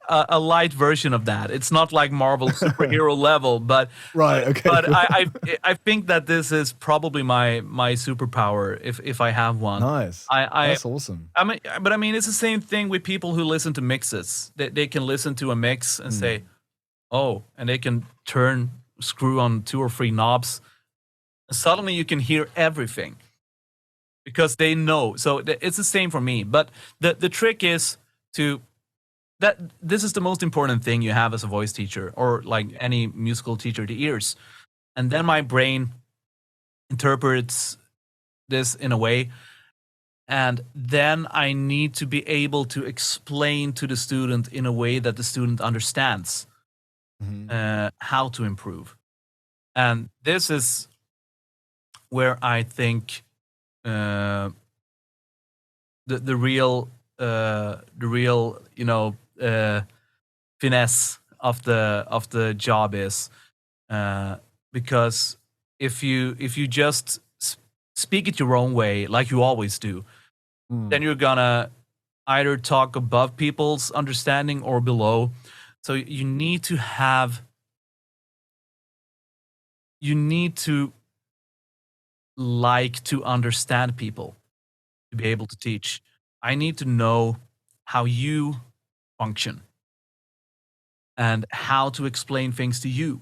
[SPEAKER 2] A light version of that. It's not like Marvel superhero level, but
[SPEAKER 1] right. Okay.
[SPEAKER 2] But I think that this is probably my superpower if I have one.
[SPEAKER 1] Nice. That's awesome.
[SPEAKER 2] I mean, it's the same thing with people who listen to mixes. They can listen to a mix and say, oh, and they can screw on 2 or 3 knobs. And suddenly you can hear everything because they know. So it's the same for me. But the trick is that this is the most important thing you have as a voice teacher, or like any musical teacher, the ears. And then my brain interprets this in a way, and then I need to be able to explain to the student in a way that the student understands how to improve. And this is where I think the real finesse of the job is, because if you just speak it your own way like you always do, then you're gonna either talk above people's understanding or below. So you need to like to understand people to be able to teach. I need to know how you function and how to explain things to you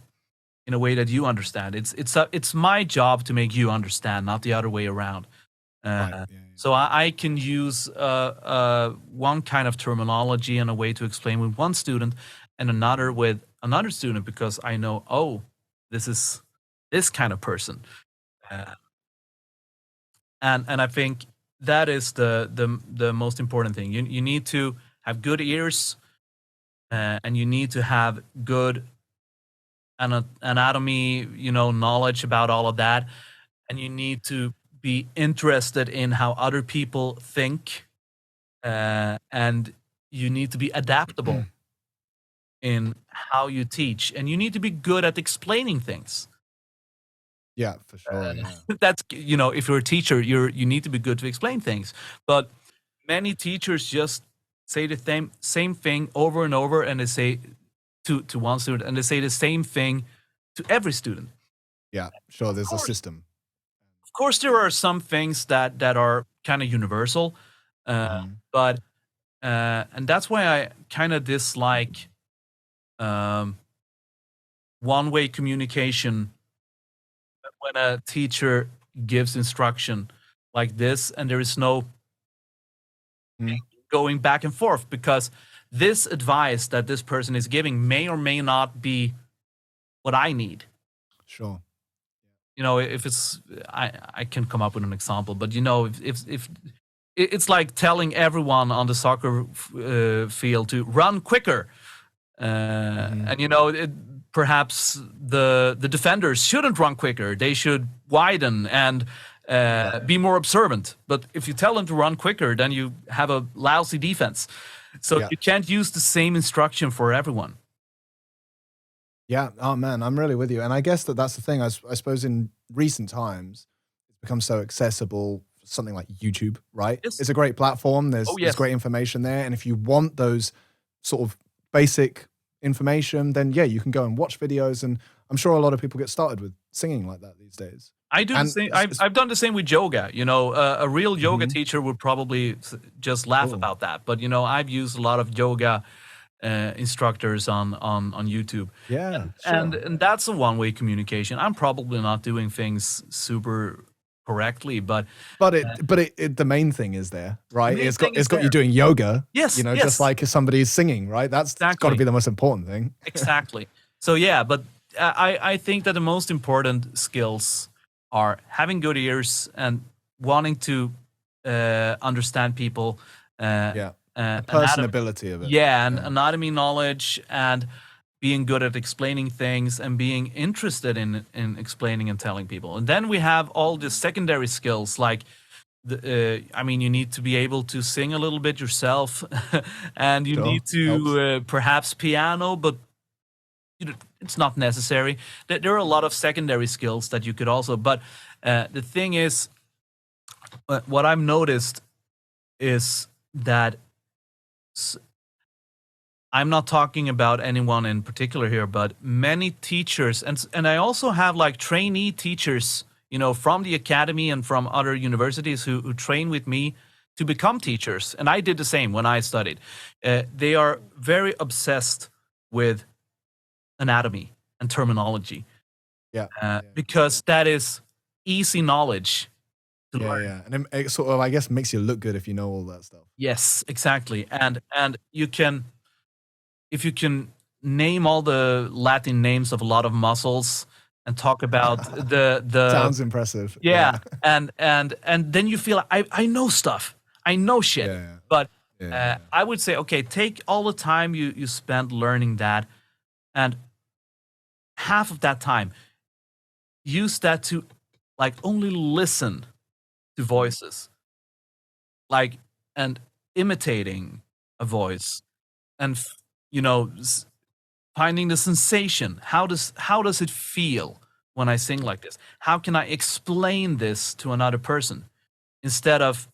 [SPEAKER 2] in a way that you understand. It's my job to make you understand, not the other way around.
[SPEAKER 1] Right.
[SPEAKER 2] So I can use one kind of terminology and a way to explain with one student, and another with another student, because I know, oh, this is this kind of person, and I think that is the most important thing. You need to have good ears, and you need to have good anatomy, knowledge about all of that, and you need to be interested in how other people think, and you need to be adaptable. in how you teach, and you need to be good at explaining things.
[SPEAKER 1] Yeah, for sure. Yeah.
[SPEAKER 2] That's, if you're a teacher, you need to be good to explain things. But many teachers just say the same thing over and over, and they say to one student, and they say the same thing to every student.
[SPEAKER 1] Yeah, sure. There's a system.
[SPEAKER 2] Of course, there are some things that are kind of universal, but and that's why I kind of dislike one-way communication when a teacher gives instruction like this, and there is no going back and forth, because this advice that this person is giving may or may not be what I need.
[SPEAKER 1] Sure.
[SPEAKER 2] If it's, I can come up with an example, but if it's like telling everyone on the soccer field to run quicker, and perhaps the defenders shouldn't run quicker. They should widen and be more observant. But if you tell them to run quicker, then you have a lousy defense. So you can't use the same instruction for everyone.
[SPEAKER 1] Yeah. Oh man, I'm really with you. And I guess that's the thing. I suppose in recent times, it's become so accessible. Something like YouTube, right?
[SPEAKER 2] Yes.
[SPEAKER 1] It's a great platform. There's great information there. And if you want those sort of basic information, then yeah, you can go and watch videos. And I'm sure a lot of people get started with singing like that these days.
[SPEAKER 2] I do the same. I've done the same with yoga. A real yoga teacher would probably just laugh about that. But I've used a lot of yoga instructors on YouTube.
[SPEAKER 1] Yeah,
[SPEAKER 2] and that's a one-way communication. I'm probably not doing things super correctly, but the main thing is there, right? It's got you doing yoga. Yes,
[SPEAKER 1] just like if somebody's singing, right? That's got to be the most important thing.
[SPEAKER 2] Exactly. So yeah, but I think that the most important skills are having good ears and wanting to understand people.
[SPEAKER 1] The personability of it.
[SPEAKER 2] Yeah, and anatomy knowledge, and being good at explaining things, and being interested in explaining and telling people. And then we have all the secondary skills, like you need to be able to sing a little bit yourself, and you need to perhaps piano, but it's not necessary. There are a lot of secondary skills that you could also. But the thing is, what I've noticed is that I'm not talking about anyone in particular here, but many teachers, and I also have like trainee teachers, from the academy and from other universities who train with me to become teachers. And I did the same when I studied. They are very obsessed with anatomy and terminology. Because that is easy knowledge to learn.
[SPEAKER 1] Yeah. And it sort of, I guess, makes you look good if you know all that stuff.
[SPEAKER 2] Yes, exactly. And you can, if you can name all the Latin names of a lot of muscles and talk about the
[SPEAKER 1] sounds impressive.
[SPEAKER 2] Yeah. and then you feel like, I know stuff. I know shit.
[SPEAKER 1] Yeah.
[SPEAKER 2] But I would say, okay, take all the time you spent learning that, and half of that time, use that to like only listen to voices, like, and imitating a voice, and finding the sensation. How does it feel when I sing like this? How can I explain this to another person, instead of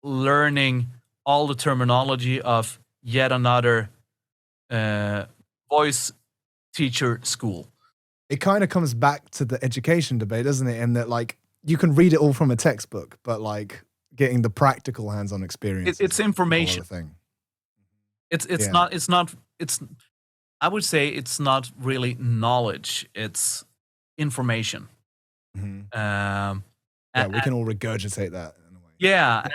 [SPEAKER 2] learning all the terminology of yet another voice teacher school?
[SPEAKER 1] It kind of comes back to the education debate, doesn't it? And that, like, you can read it all from a textbook, but like getting the practical hands-on experience.
[SPEAKER 2] It's information.
[SPEAKER 1] Thing.
[SPEAKER 2] It's not. I would say it's not really knowledge. It's information.
[SPEAKER 1] Mm-hmm. We can all regurgitate that in a way.
[SPEAKER 2] Yeah,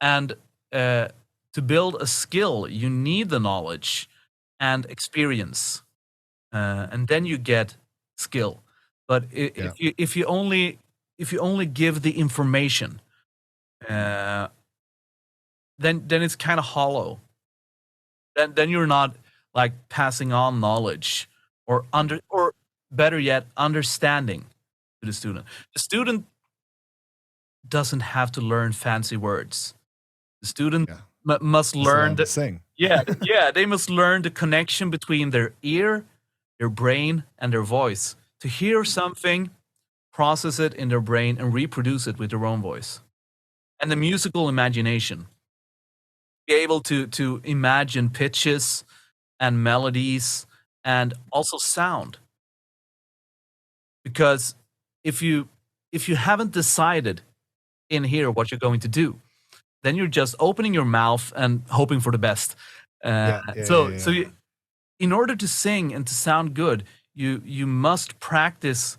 [SPEAKER 2] and to build a skill, you need the knowledge and experience, and then you get skill. But if you only give the information, then it's kind of hollow. Then you're not like passing on knowledge or better yet, understanding to the student. The student doesn't have to learn fancy words. The student must learn
[SPEAKER 1] to sing.
[SPEAKER 2] Yeah, they must learn the connection between their ear, their brain, and their voice to hear something, process it in their brain, and reproduce it with their own voice. And the musical imagination, be able to imagine pitches and melodies and also sound. Because if you haven't decided in here what you're going to do, then you're just opening your mouth and hoping for the best. So in order to sing and to sound good, you must practice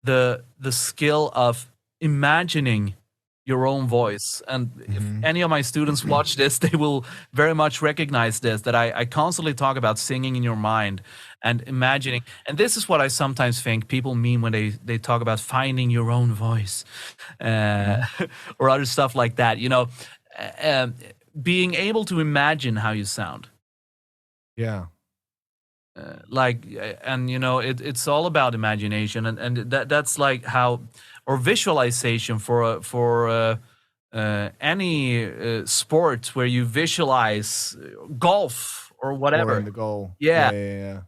[SPEAKER 2] the skill of imagining your own voice. And if any of my students watch this, they will very much recognize this, that I constantly talk about singing in your mind and imagining. And this is what I sometimes think people mean when they talk about finding your own voice or other stuff like that. Being able to imagine how you sound.
[SPEAKER 1] Yeah.
[SPEAKER 2] It's all about imagination, and that's like how, or visualization for any sport where you visualize golf or whatever.
[SPEAKER 1] Scoring the goal.
[SPEAKER 2] Yeah.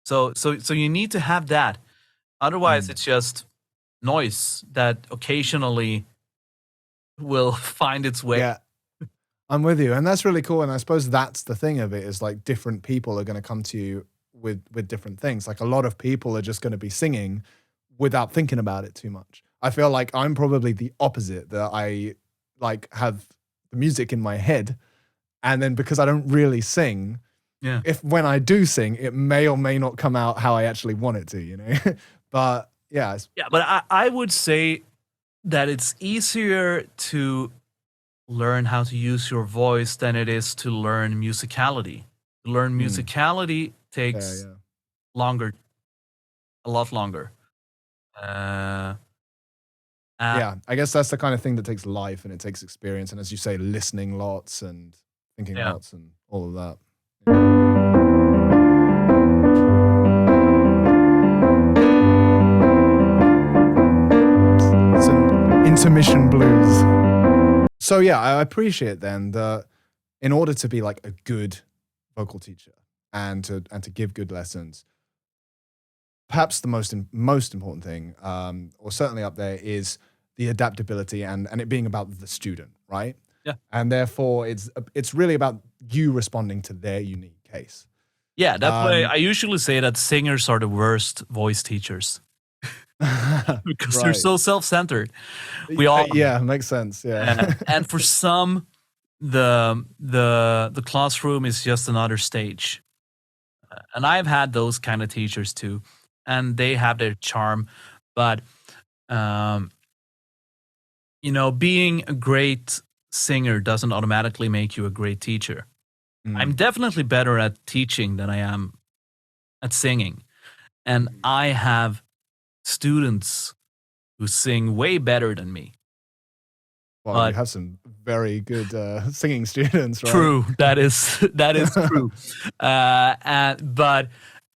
[SPEAKER 2] So you need to have that. Otherwise, it's just noise that occasionally will find its way.
[SPEAKER 1] Yeah. I'm with you. And that's really cool. And I suppose that's the thing of it, is like different people are going to come to you with different things. Like a lot of people are just going to be singing without thinking about it too much. I feel like I'm probably the opposite, that I like have the music in my head. And then because I don't really sing, if when I do sing, it may or may not come out how I actually want it to, But yeah.
[SPEAKER 2] But I would say that it's easier to learn how to use your voice than it is to learn musicality. To learn musicality takes longer, a lot longer.
[SPEAKER 1] I guess that's the kind of thing that takes life and it takes experience. And as you say, listening lots and thinking lots and all of that. Some intermission blues. So yeah, I appreciate then that in order to be like a good vocal teacher and to give good lessons, perhaps the most important thing, or certainly up there, is the adaptability and it being about the student, right?
[SPEAKER 2] Yeah.
[SPEAKER 1] And therefore, it's really about you responding to their unique case.
[SPEAKER 2] Yeah, that's why I usually say that singers are the worst voice teachers. Because they're so self-centered. We all
[SPEAKER 1] makes sense. Yeah.
[SPEAKER 2] and for some, the classroom is just another stage. And I've had those kind of teachers too, and they have their charm. But being a great singer doesn't automatically make you a great teacher. I'm definitely better at teaching than I am at singing, and I have students who sing way better than me.
[SPEAKER 1] Well, you have some very good singing students, right?
[SPEAKER 2] True, that is true. But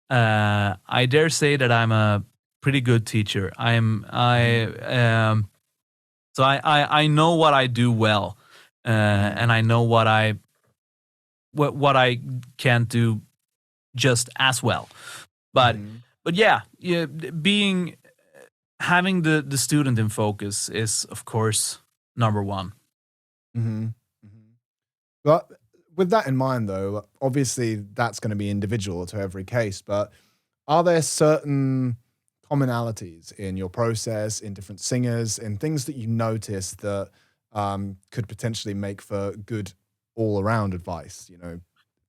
[SPEAKER 2] I dare say that I'm a pretty good teacher. So I know what I do well, and I know what I can't do just as well. But having the student in focus is, of course, number one.
[SPEAKER 1] But with that in mind, though, obviously that's going to be individual to every case. But are there certain commonalities in your process, in different singers, in things that you notice that could potentially make for good all-around advice,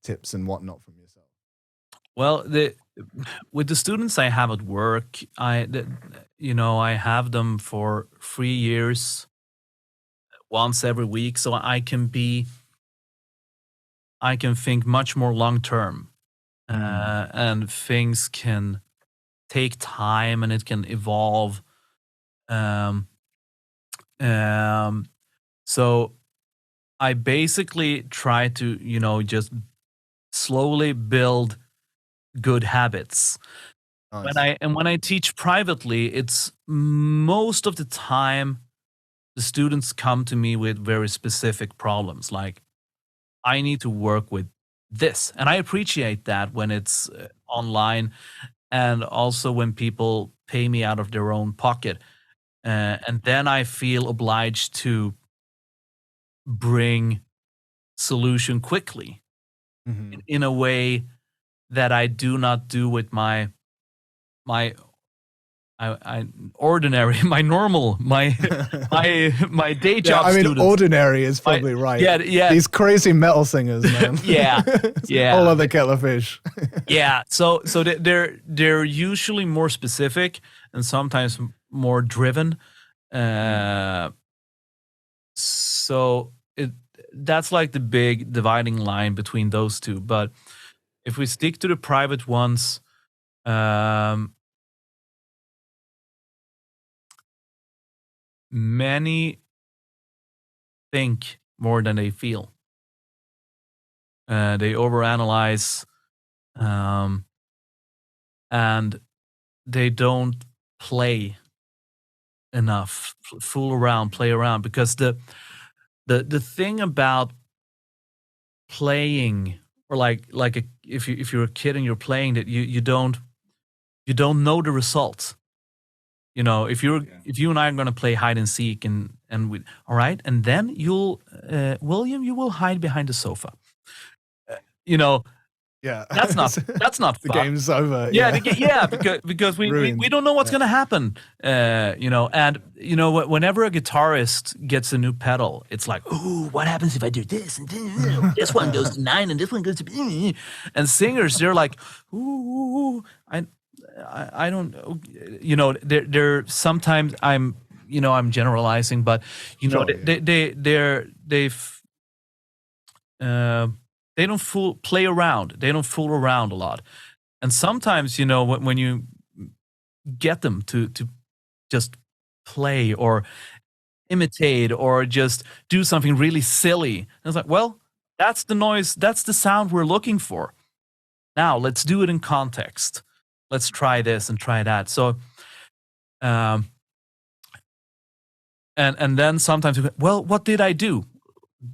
[SPEAKER 1] tips and whatnot from yourself?
[SPEAKER 2] Well, with the students I have at work, I have them for 3 years, once every week, so I can think much more long term, and things can take time and it can evolve. So I basically try to just slowly build good habits. Nice. When I teach privately, it's most of the time the students come to me with very specific problems, like I need to work with this. And I appreciate that when it's online, and also when people pay me out of their own pocket. And then I feel obliged to bring solution quickly in a way that I do not do with my ordinary, my normal, my day job.
[SPEAKER 1] I mean,
[SPEAKER 2] students.
[SPEAKER 1] ordinary is probably right.
[SPEAKER 2] Yeah.
[SPEAKER 1] These crazy metal singers, man.
[SPEAKER 2] Yeah.
[SPEAKER 1] All other kettle of fish.
[SPEAKER 2] Yeah. So they're usually more specific and sometimes more driven. So that's like the big dividing line between those two. But if we stick to the private ones, many think more than they feel. They overanalyze, and they don't play enough, fool around, play around, because the thing about playing, or if you're a kid and you're playing, that you don't know the results. You know, if you and I are going to play hide and seek, and we, all right, and then you'll William, you will hide behind the sofa.
[SPEAKER 1] Yeah,
[SPEAKER 2] that's not
[SPEAKER 1] the
[SPEAKER 2] fun.
[SPEAKER 1] game's over.
[SPEAKER 2] Yeah, because we don't know what's going to happen. And whenever a guitarist gets a new pedal, it's like, ooh, what happens if I do this and this one goes to 9 and this one goes to, and singers, they're like, ooh, I don't, they're sometimes I'm generalizing, but they don't play around. They don't fool around a lot. And sometimes, when you get them to just play or imitate or just do something really silly, it's like, well, that's the noise, that's the sound we're looking for. Now let's do it in context. Let's try this and try that. So, and then sometimes, well, what did I do?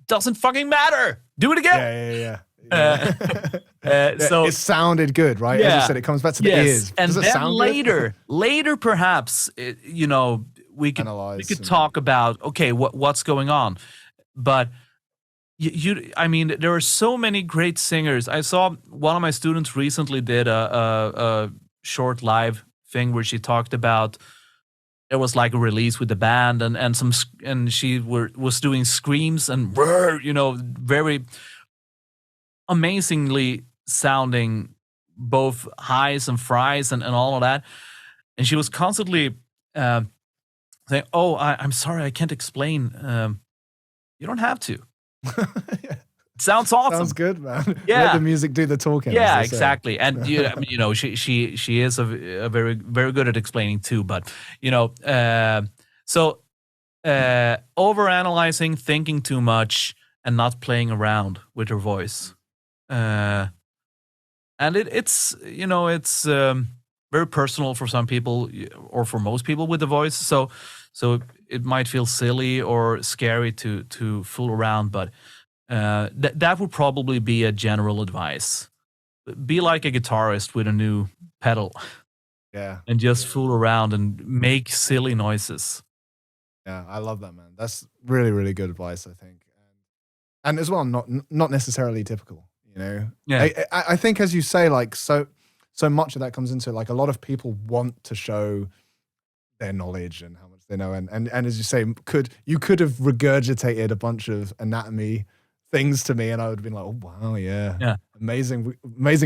[SPEAKER 2] Doesn't fucking matter. Do it again.
[SPEAKER 1] Yeah.
[SPEAKER 2] So
[SPEAKER 1] it sounded good, right?
[SPEAKER 2] Yeah.
[SPEAKER 1] As you said, it comes back to the ears.
[SPEAKER 2] And
[SPEAKER 1] Does it
[SPEAKER 2] then
[SPEAKER 1] sound good?
[SPEAKER 2] later, perhaps, we could talk about, okay, what's going on, but I mean, there are so many great singers. I saw one of my students recently did a short live thing where she talked about, there was like a release with the band and she was doing screams and very amazingly sounding, both highs and fries and all of that. And she was constantly saying, oh, I'm sorry, I can't explain. You don't have to.
[SPEAKER 1] Yeah.
[SPEAKER 2] It sounds awesome.
[SPEAKER 1] Sounds good, man.
[SPEAKER 2] Yeah.
[SPEAKER 1] Let the music do the talking.
[SPEAKER 2] Yeah, exactly. And she is a very, very good at explaining too. But so overanalyzing, thinking too much, and not playing around with her voice. And it's very personal for some people, or for most people with the voice. So it might feel silly or scary to fool around, but that would probably be a general advice. Be like a guitarist with a new pedal.
[SPEAKER 1] Yeah.
[SPEAKER 2] And just fool around and make silly noises.
[SPEAKER 1] Yeah, I love that, man. That's really, really good advice, I think. And as well, not necessarily typical, Yeah. I think, as you say, like, so much of that comes into, like, a lot of people want to show their knowledge and how much they know. And as you say, you could have regurgitated a bunch of anatomy things to me, and I would have been like, oh wow, yeah. amazing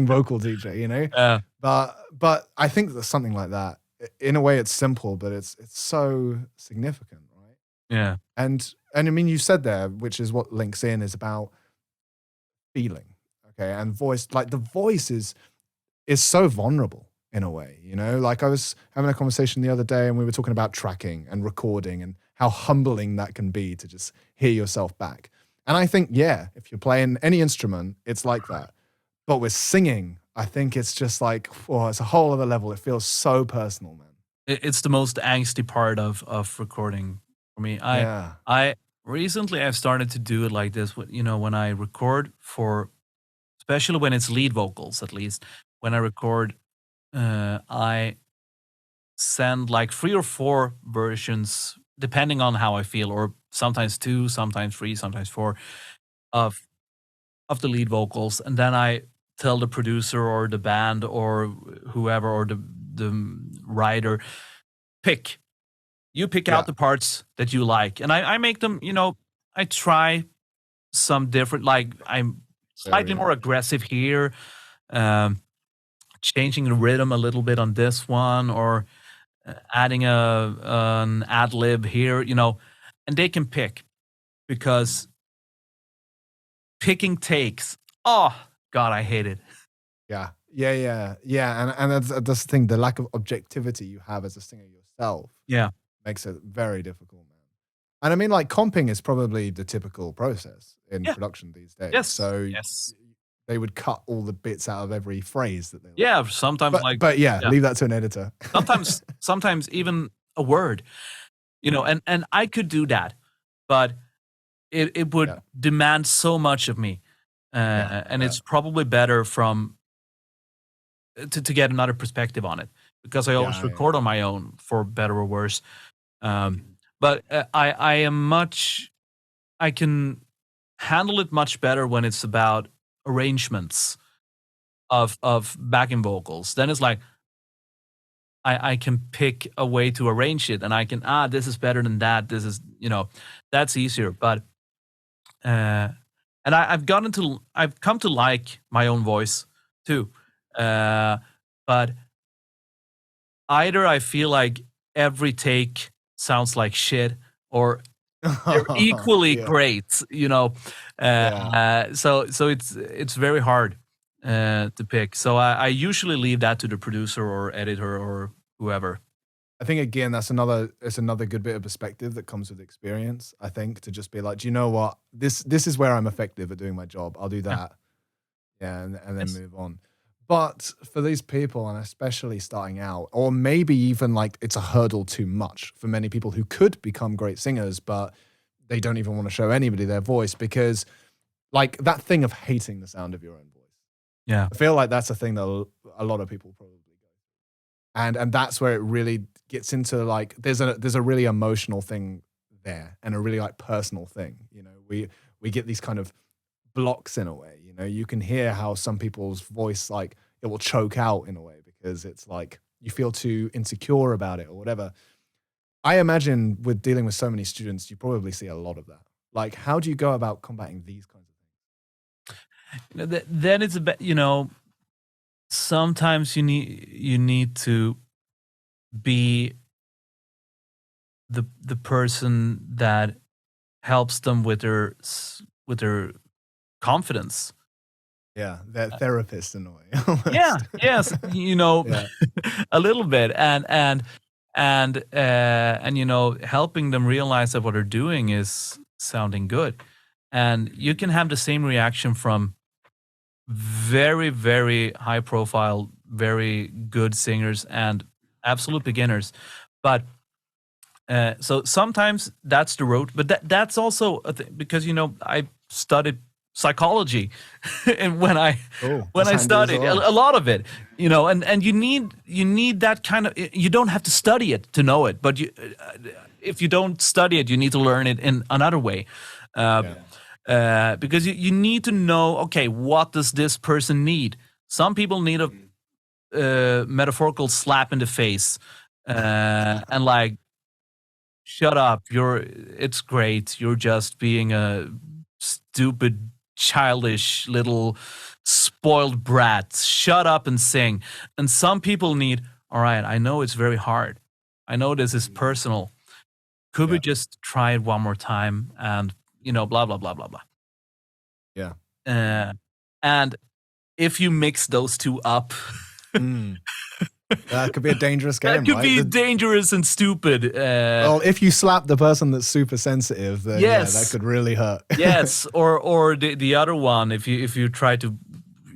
[SPEAKER 1] vocal DJ,
[SPEAKER 2] Yeah.
[SPEAKER 1] But I think that something like that, in a way, it's simple, but it's so significant, right?
[SPEAKER 2] Yeah.
[SPEAKER 1] And I mean, you said there, which is what links in, is about feeling, okay, and voice. Like, the voice is so vulnerable in a way, Like, I was having a conversation the other day, and we were talking about tracking and recording and how humbling that can be to just hear yourself back. And I think, if you're playing any instrument, it's like that. But with singing, I think it's just like, it's a whole other level. It feels so personal, man.
[SPEAKER 2] It's the most angsty part of recording for me. recently I've started to do it like this. When I record especially when it's lead vocals, at least when I record, I send like 3 or 4 versions, depending on how I feel, or sometimes 2, sometimes 3, sometimes 4 of the lead vocals, and then I tell the producer or the band or whoever or the writer, pick out the parts that you like, and I make them. I try some different, like I'm slightly more aggressive here, changing the rhythm a little bit on this one, or adding an ad lib here, and they can pick, because picking takes. Oh God, I hate it.
[SPEAKER 1] Yeah. And that's the thing. The lack of objectivity you have as a singer yourself, makes it very difficult, man. And I mean, like, comping is probably the typical process in production these days.
[SPEAKER 2] Yes.
[SPEAKER 1] So they would cut all the bits out of every phrase that they like.
[SPEAKER 2] Yeah, sometimes
[SPEAKER 1] leave that to an editor.
[SPEAKER 2] sometimes even a word, and I could do that, but it would demand so much of me, and it's probably better to get another perspective on it, because I always record on my own, for better or worse. But I can handle it much better when it's about arrangements of backing vocals. Then it's like I can pick a way to arrange it, and I can this is better than that. This is that's easier. But and I've come to like my own voice too. But either I feel like every take sounds like shit, or they're equally great, So it's very hard to pick. So I usually leave that to the producer or editor or whoever.
[SPEAKER 1] I think, again, it's another good bit of perspective that comes with experience. I think, to just be like, do you know what? This is where I'm effective at doing my job. I'll do that. And then move on. But for these people, and especially starting out, or maybe even like it's a hurdle too much for many people who could become great singers, but they don't even want to show anybody their voice, because like that thing of hating the sound of your own voice.
[SPEAKER 2] Yeah.
[SPEAKER 1] I feel like that's a thing that a lot of people probably go through. And that's where it really gets into, like, there's a really emotional thing there, and a really like personal thing. We get these kind of blocks in a way. You can hear how some people's voice, like, it will choke out in a way, because it's like you feel too insecure about it or whatever. I imagine with dealing with so many students, you probably see a lot of that. Like, how do you go about combating these kinds of things?
[SPEAKER 2] Then it's sometimes you need to be the person that helps them with their confidence.
[SPEAKER 1] Yeah, that therapist in a way.
[SPEAKER 2] Yeah, yes, a little bit, and helping them realize that what they're doing is sounding good. And you can have the same reaction from very, very high profile, very good singers and absolute beginners. But so sometimes that's the road, but that's also a thing, because I studied psychology and when I studied a lot of it, and you need that kind of, you don't have to study it to know it, but if you don't study it, you need to learn it in another way. Because you need to know, okay, what does this person need? Some people need a metaphorical slap in the face, and like, shut up, it's great, you're just being a stupid, childish little spoiled brat, shut up and sing. And some people need, all right, I know it's very hard, I know this is personal, could we just try it one more time, and blah blah blah blah blah. And if you mix those two up,
[SPEAKER 1] that could be a dangerous game.
[SPEAKER 2] That could be dangerous and stupid.
[SPEAKER 1] Well, if you slap the person that's super sensitive, then that could really hurt.
[SPEAKER 2] Yes, or the other one, if you try to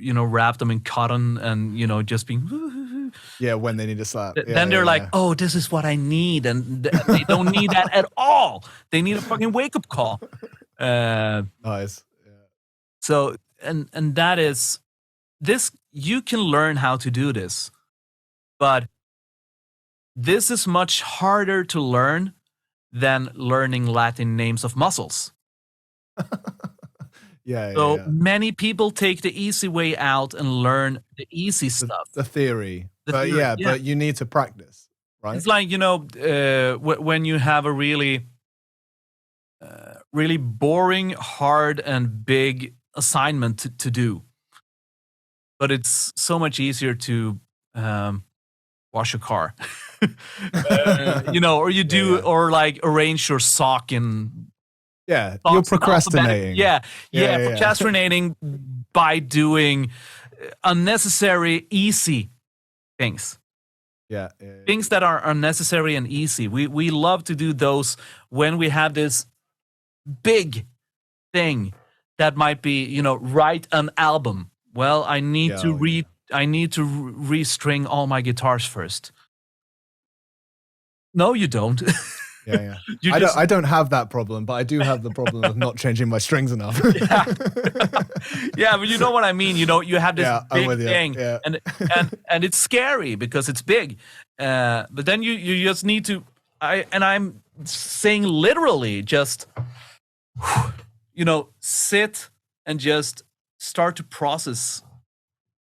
[SPEAKER 2] wrap them in cotton and just being
[SPEAKER 1] Yeah, when they need a slap.
[SPEAKER 2] Then they're like, oh, this is what I need. And they don't need that at all. They need a fucking wake-up call.
[SPEAKER 1] Nice. Yeah.
[SPEAKER 2] So, and that is, this, you can learn how to do this. But this is much harder to learn than learning Latin names of muscles. So many people take the easy way out and learn the easy stuff.
[SPEAKER 1] The theory. But you need to practice, right?
[SPEAKER 2] It's like, when you have a really, really boring, hard, and big assignment to do. But it's so much easier to wash a car. Or you do, or like arrange your sock in.
[SPEAKER 1] Yeah, you're procrastinating.
[SPEAKER 2] Procrastinating by doing unnecessary, easy things. Things that are unnecessary and easy. We love to do those when we have this big thing that might be, write an album. Well, I need to restring all my guitars first. No, you don't.
[SPEAKER 1] Yeah. I don't have that problem, but I do have the problem of not changing my strings enough.
[SPEAKER 2] Yeah, but you know what I mean. You have this big thing, and it's scary because it's big. But then you just need to. I'm saying literally, just sit and just start to process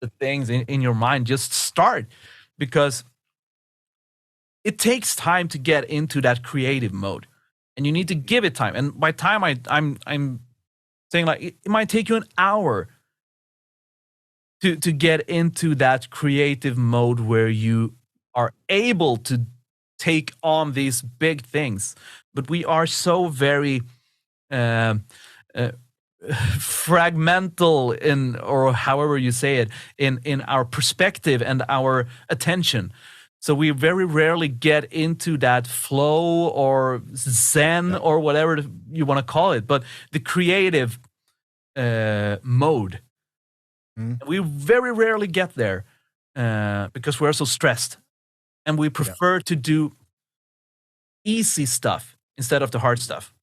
[SPEAKER 2] the things in your mind. Just start, because it takes time to get into that creative mode, and you need to give it time. And by time, I'm saying, like, it might take you an hour to get into that creative mode where you are able to take on these big things. But we are so very fragmental or however you say it, in our perspective and our attention. So we very rarely get into that flow or zen or whatever you want to call it, but the creative mode. We very rarely get there because we're so stressed, and we prefer to do easy stuff instead of the hard stuff,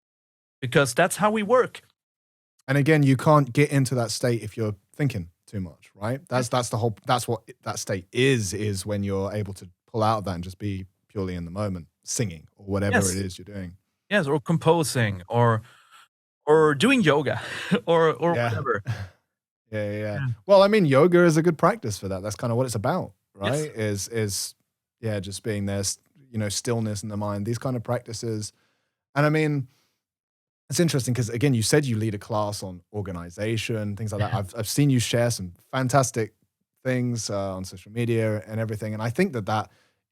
[SPEAKER 2] because that's how we work.
[SPEAKER 1] And again, you can't get into that state if you're thinking too much, right? That's what that state is when you're able to pull out of that and just be purely in the moment, singing or whatever it is you're doing.
[SPEAKER 2] Yes, or composing, or doing yoga, or whatever.
[SPEAKER 1] Yeah. Well, I mean, yoga is a good practice for that. That's kind of what it's about, right?
[SPEAKER 2] Yes.
[SPEAKER 1] Is just being there, stillness in the mind, these kind of practices. And I mean, it's interesting because, again, you said you lead a class on organization, things like that. I've seen you share some fantastic things on social media and everything. And I think that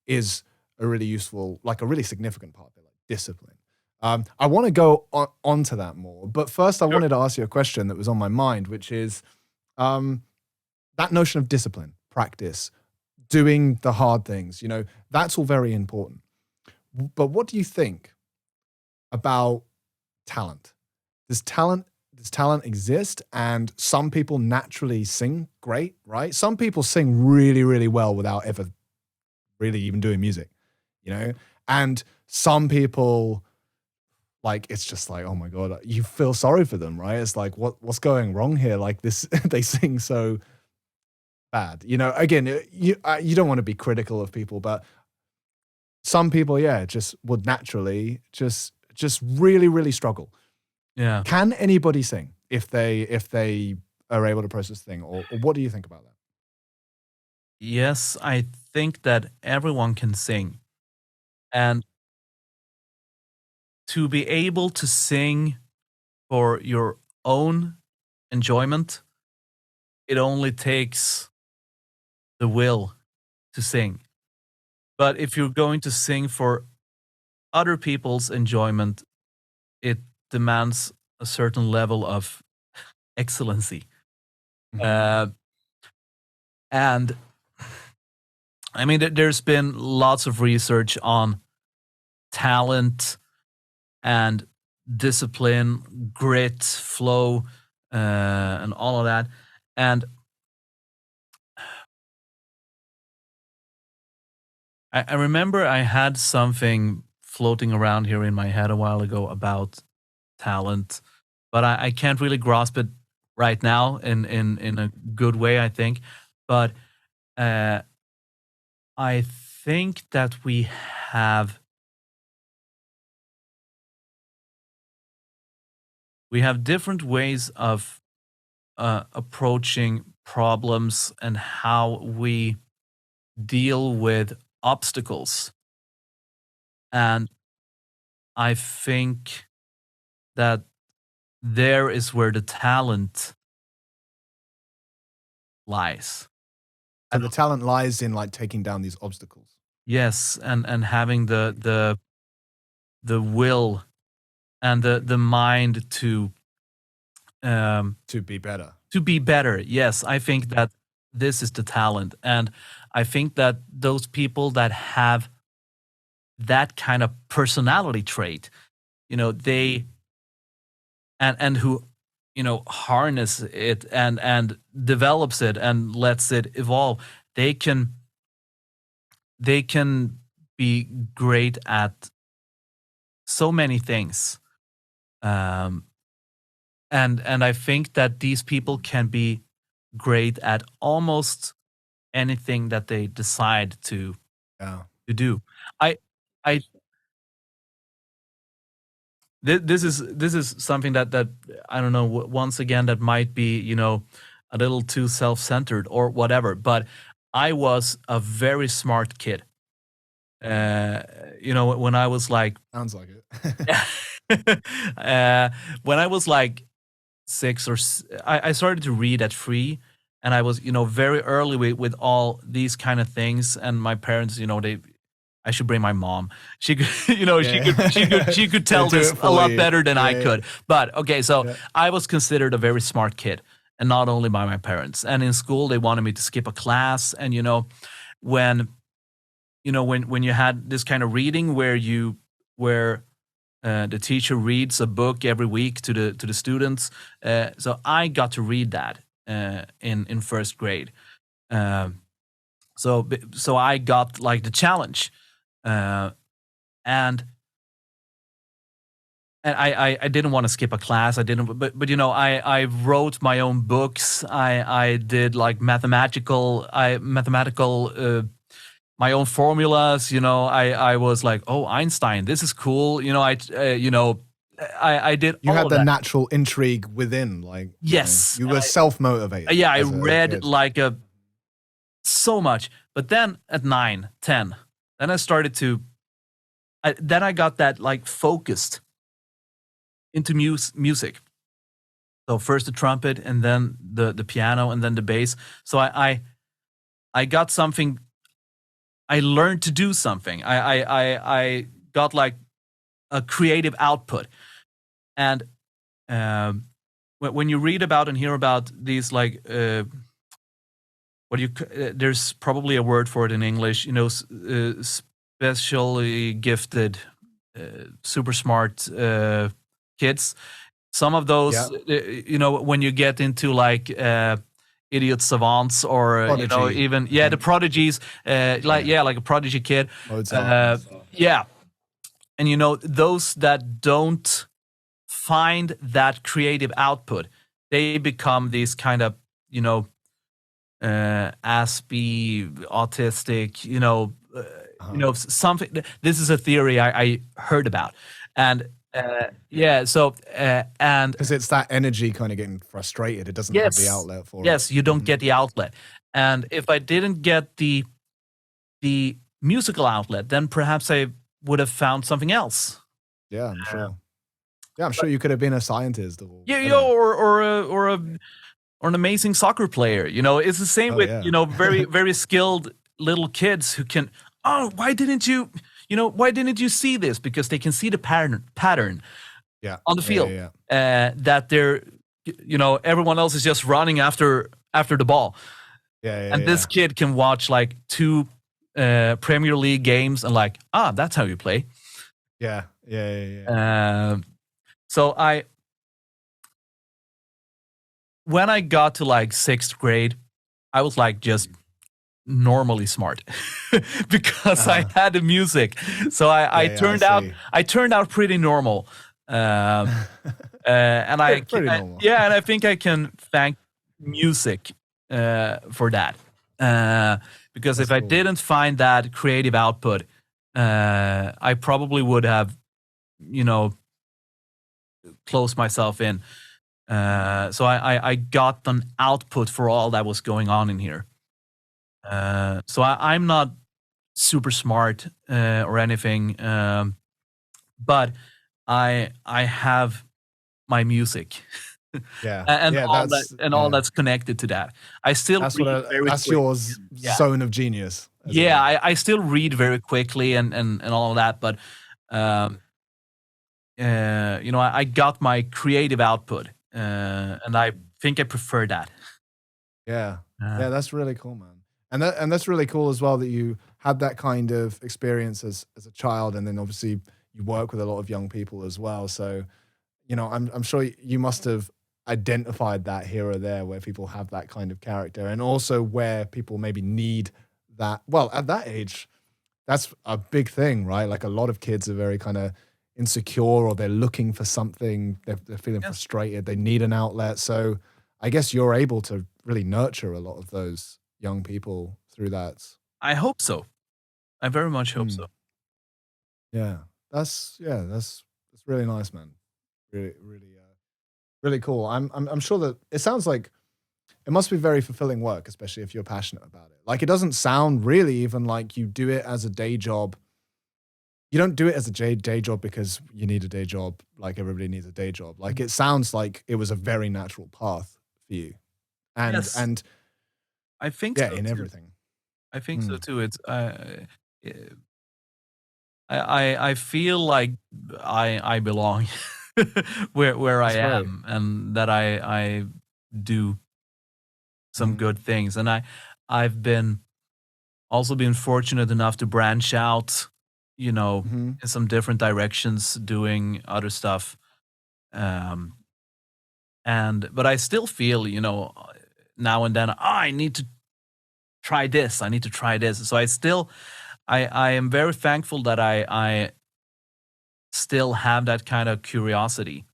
[SPEAKER 1] is a really useful, like a really significant part of it, like discipline. I want to go onto that more. But first, I wanted to ask you a question that was on my mind, which is that notion of discipline, practice, doing the hard things, that's all very important. But what do you think about talent? Does talent exist? And some people naturally sing great, right? Some people sing really, really well without ever really even doing music, And some people, like, it's just like, oh my God, you feel sorry for them, right? It's like, what's going wrong here? Like this, they sing so bad, Again, you don't want to be critical of people, but some people, just would naturally just really, really struggle.
[SPEAKER 2] Yeah.
[SPEAKER 1] Can anybody sing if they are able to process the thing, or what do you think about that?
[SPEAKER 2] Yes, I think that everyone can sing, and to be able to sing for your own enjoyment, it only takes the will to sing. But if you're going to sing for other people's enjoyment, it demands a certain level of excellency. And I mean, there's been lots of research on talent and discipline, grit, flow, and all of that. And I remember I had something floating around here in my head a while ago about talent, but I can't really grasp it right now in a good way, I think. But I think that we have different ways of approaching problems and how we deal with obstacles. And I think that there is where the talent lies.
[SPEAKER 1] And the talent lies in like taking down these obstacles.
[SPEAKER 2] Yes, and having the will and the mind to
[SPEAKER 1] be better.
[SPEAKER 2] To be better. Yes, I think that this is the talent, and I think that those people that have that kind of personality trait, they and who harness it and develops it and lets it evolve, they can be great at so many things. And I think that these people can be great at almost anything that they decide to do. This is something that I don't know. Once again, that might be a little too self-centered or whatever. But I was a very smart kid. When I was like,
[SPEAKER 1] sounds like it.
[SPEAKER 2] When I was like 6 or I started to read at 3, and I was very early with all these kind of things. And my parents, I should bring my mom. She could, she could tell this a lot better than I could. But okay, so I was considered a very smart kid, and not only by my parents. And in school, they wanted me to skip a class. And when you had this kind of reading where the teacher reads a book every week to the students, so I got to read that in first grade. So I got like the challenge. And I didn't want to skip a class. I didn't, but I wrote my own books. I did like mathematical my own formulas. I was like, oh, Einstein, this is cool. I did.
[SPEAKER 1] You had the
[SPEAKER 2] that.
[SPEAKER 1] Natural intrigue within, like
[SPEAKER 2] yes,
[SPEAKER 1] you were self-motivated.
[SPEAKER 2] Yeah, I read like so much, but then at 9, 10. Then I started to, then I got that like focused into music. So first the trumpet, and then the piano, and then the bass. So I got something. I learned to do something. I got like a creative output, and when you read about and hear about these like there's probably a word for it in English, specially gifted, super smart kids. Some of those, when you get into like idiot savants or even the prodigies, like a prodigy kid, and those that don't find that creative output, they become these kind of Aspie, autistic, something. This is a theory I heard about, and so and
[SPEAKER 1] because it's that energy kind of getting frustrated, it doesn't have the outlet for it.
[SPEAKER 2] Yes, you don't get the outlet, and if I didn't get the musical outlet, then perhaps I would have found something else.
[SPEAKER 1] Yeah, I'm sure. Yeah, I'm sure you could have been a scientist.
[SPEAKER 2] Or an amazing soccer player. It's the same with very very skilled little kids who can. Oh, why didn't you see this? Because they can see the pattern on the field. That they're everyone else is just running after the ball. And this kid can watch like 2 Premier League games and like, that's how you play. So when I got to like 6th grade, I was like just normally smart because I had the music. So I turned out pretty normal. And
[SPEAKER 1] pretty normal.
[SPEAKER 2] and I think I can thank music for that. Because if I didn't find that creative output, I probably would have, closed myself in. So I got an output for all that was going on in here. So I'm not super smart or anything, but I have my music.
[SPEAKER 1] Yeah,
[SPEAKER 2] and all that's connected to that. I still
[SPEAKER 1] that's
[SPEAKER 2] quick.
[SPEAKER 1] your zone of genius.
[SPEAKER 2] Yeah, I still read very quickly and all of that, but I got my creative output, and I think I prefer that.
[SPEAKER 1] Yeah, that's really cool, man. And that's really cool as well that you had that kind of experience as a child, and then obviously you work with a lot of young people as well. So, I'm sure you must have identified that here or there where people have that kind of character, and also where people maybe need that. Well, at that age, that's a big thing, right? Like a lot of kids are very kind of insecure, or they're looking for something. They're feeling frustrated. They need an outlet. So I guess you're able to really nurture a lot of those young people through that.
[SPEAKER 2] I hope so. I very much hope so.
[SPEAKER 1] Yeah, that's really nice, man. Really, really cool. I'm sure that it sounds like it must be very fulfilling work, especially if you're passionate about it. Like, it doesn't sound really even like you do it as a day job. You don't do it as a day job because you need a day job, like everybody needs a day job. Like, it sounds like it was a very natural path for you. And
[SPEAKER 2] I think
[SPEAKER 1] so
[SPEAKER 2] in
[SPEAKER 1] too. Everything.
[SPEAKER 2] I think so too. It's I feel like I belong where I am, and that I do some good things, and I've been fortunate enough to branch out, in some different directions, doing other stuff, but I still feel, now and then, I need to try this. So I am very thankful that I still have that kind of curiosity.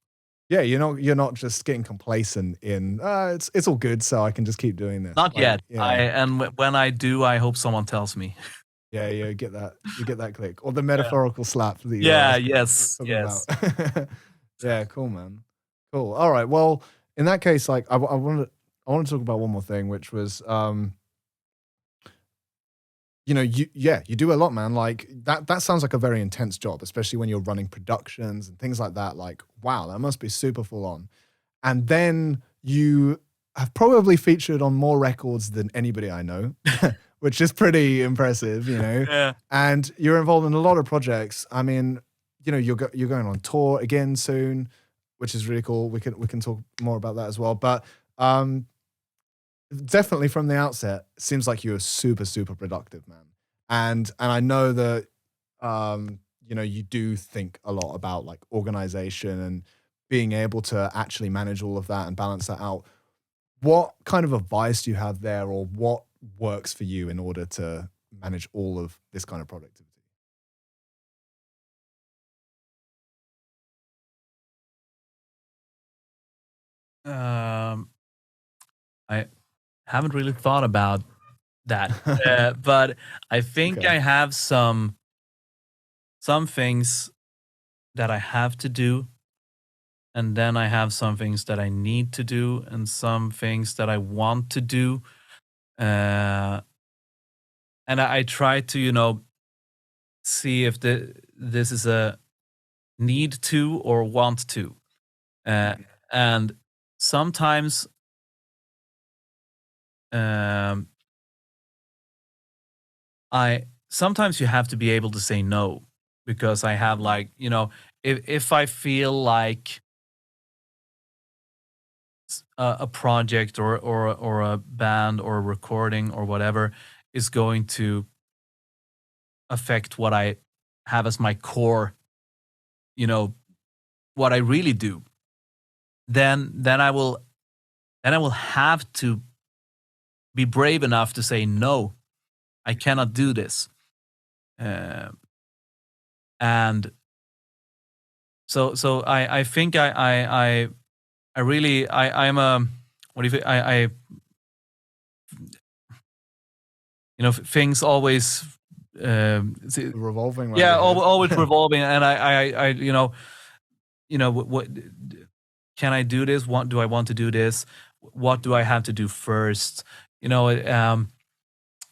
[SPEAKER 1] Yeah, you're not just getting complacent in it's all good, so I can just keep doing this.
[SPEAKER 2] Not yet. Yeah. When I do, I hope someone tells me.
[SPEAKER 1] Yeah, you get that click, or the metaphorical slap. That
[SPEAKER 2] yes.
[SPEAKER 1] Yeah, cool, man. Cool. All right. Well, in that case, like I want to talk about one more thing, which was you do a lot, man. Like that sounds like a very intense job, especially when you're running productions and things like that. Like, wow, that must be super full on. And then you have probably featured on more records than anybody I know, which is pretty impressive,
[SPEAKER 2] Yeah.
[SPEAKER 1] And you're involved in a lot of projects. I mean, you're going on tour again soon, which is really cool. We can talk more about that as well. But definitely from the outset, it seems like you're super, super productive, man. And I know that you do think a lot about like organization and being able to actually manage all of that and balance that out. What kind of advice do you have there, or what works for you in order to manage all of this kind of productivity?
[SPEAKER 2] I haven't really thought about that, but I think I have some things that I have to do, and then I have some things that I need to do, and some things that I want to do, and I try to see if this is a need to or want to, and sometimes sometimes you have to be able to say no, because I have like, if I feel like a project or a band or a recording or whatever is going to affect what I have as my core, what I really do, then I will have to be brave enough to say no, I cannot do this. And so I think I really I'm a what do you I things always
[SPEAKER 1] revolving.
[SPEAKER 2] Yeah, always revolving, and I what can I do this? What do I want to do this? What do I have to do first?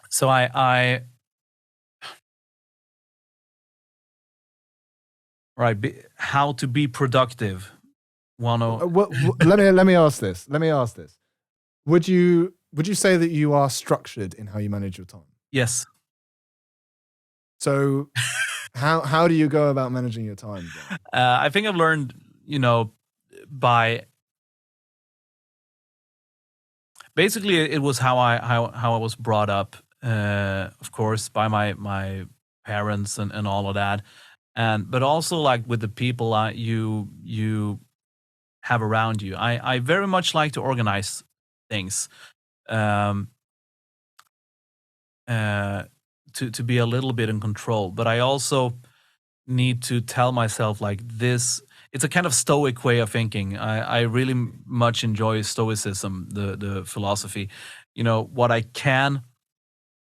[SPEAKER 2] So how to be productive.
[SPEAKER 1] Let me ask this. Would you say that you are structured in how you manage your time?
[SPEAKER 2] Yes.
[SPEAKER 1] So how do you go about managing your time?
[SPEAKER 2] I think I've learned, by basically it was how I was brought up, of course, by my parents and all of that, but also like with the people you have around you. I very much like to organize things, to be a little bit in control, but I also need to tell myself like this. It's a kind of stoic way of thinking. I really much enjoy stoicism, the philosophy. What I can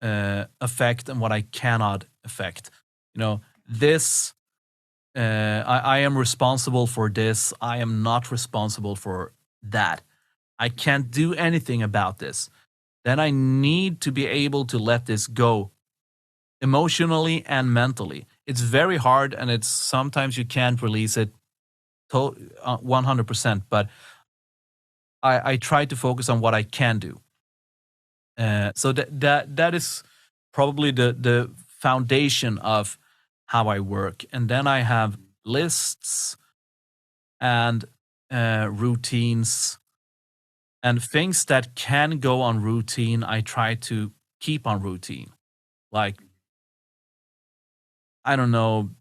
[SPEAKER 2] affect and what I cannot affect. This I am responsible for this. I am not responsible for that. I can't do anything about this. Then I need to be able to let this go emotionally and mentally. It's very hard, and it's sometimes you can't release it 100%, but I try to focus on what I can do. So that is probably the foundation of how I work. And then I have lists and routines and things that can go on routine. I try to keep on routine. Like, I don't know,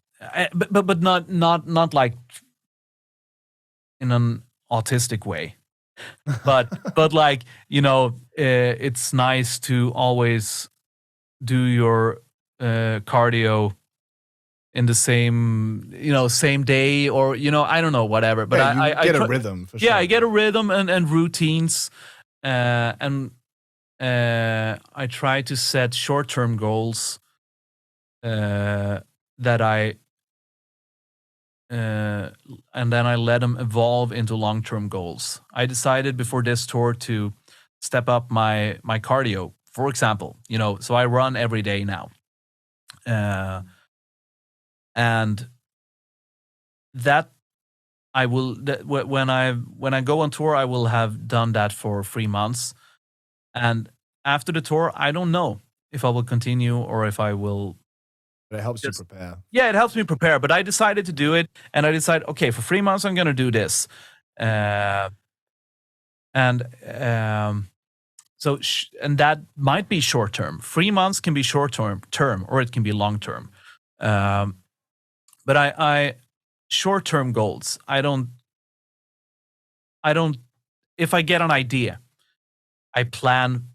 [SPEAKER 2] but not like in an autistic way, but like, it's nice to always do your cardio in the same day, or I don't know, whatever. But I
[SPEAKER 1] get a rhythm for sure.
[SPEAKER 2] Yeah, I get a rhythm and routines, and I try to set short-term goals that and then I let them evolve into long-term goals. I decided before this tour to step up my cardio, for example. So I run every day now, and that I will. When I go on tour, I will have done that for 3 months, and after the tour, I don't know if I will continue or if I will.
[SPEAKER 1] But it helps you prepare.
[SPEAKER 2] Yeah, it helps me prepare. But I decided to do it, and I decided, okay, for 3 months I'm going to do this, and that might be short term. 3 months can be short term, or it can be long term. But I short term goals. I don't. If I get an idea, I plan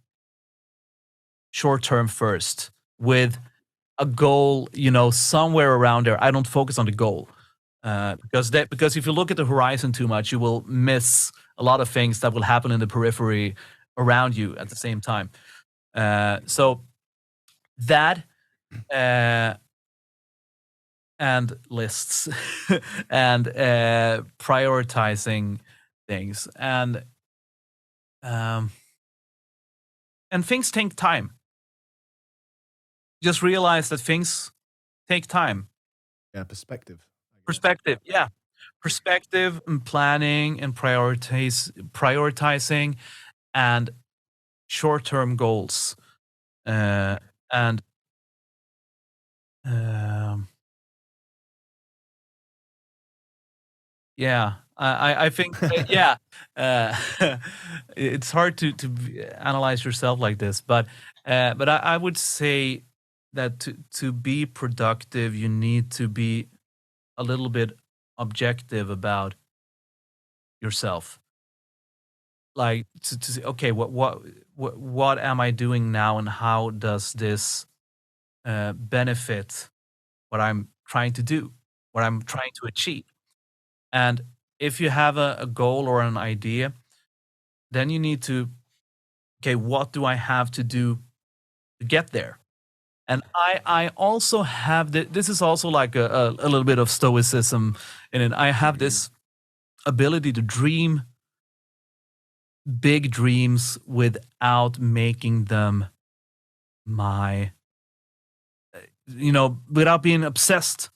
[SPEAKER 2] short term first with a goal, somewhere around there. I don't focus on the goal, because if you look at the horizon too much, you will miss a lot of things that will happen in the periphery around you at the same time. So that and lists and prioritizing things, and things take time. Just realize that things take time.
[SPEAKER 1] Yeah, perspective.
[SPEAKER 2] Yeah. Perspective and planning and prioritizing and short-term goals. Yeah, I think, it's hard to analyze yourself like this, but I would say that to be productive, you need to be a little bit objective about yourself. like to say, okay, what am I doing now, and how does this benefit what I'm trying to do, what I'm trying to achieve? And if you have a goal or an idea, then you need to, okay, what do I have to do to get there? And I also have this is also like a little bit of stoicism in it. I have this ability to dream big dreams without making them my, without being obsessed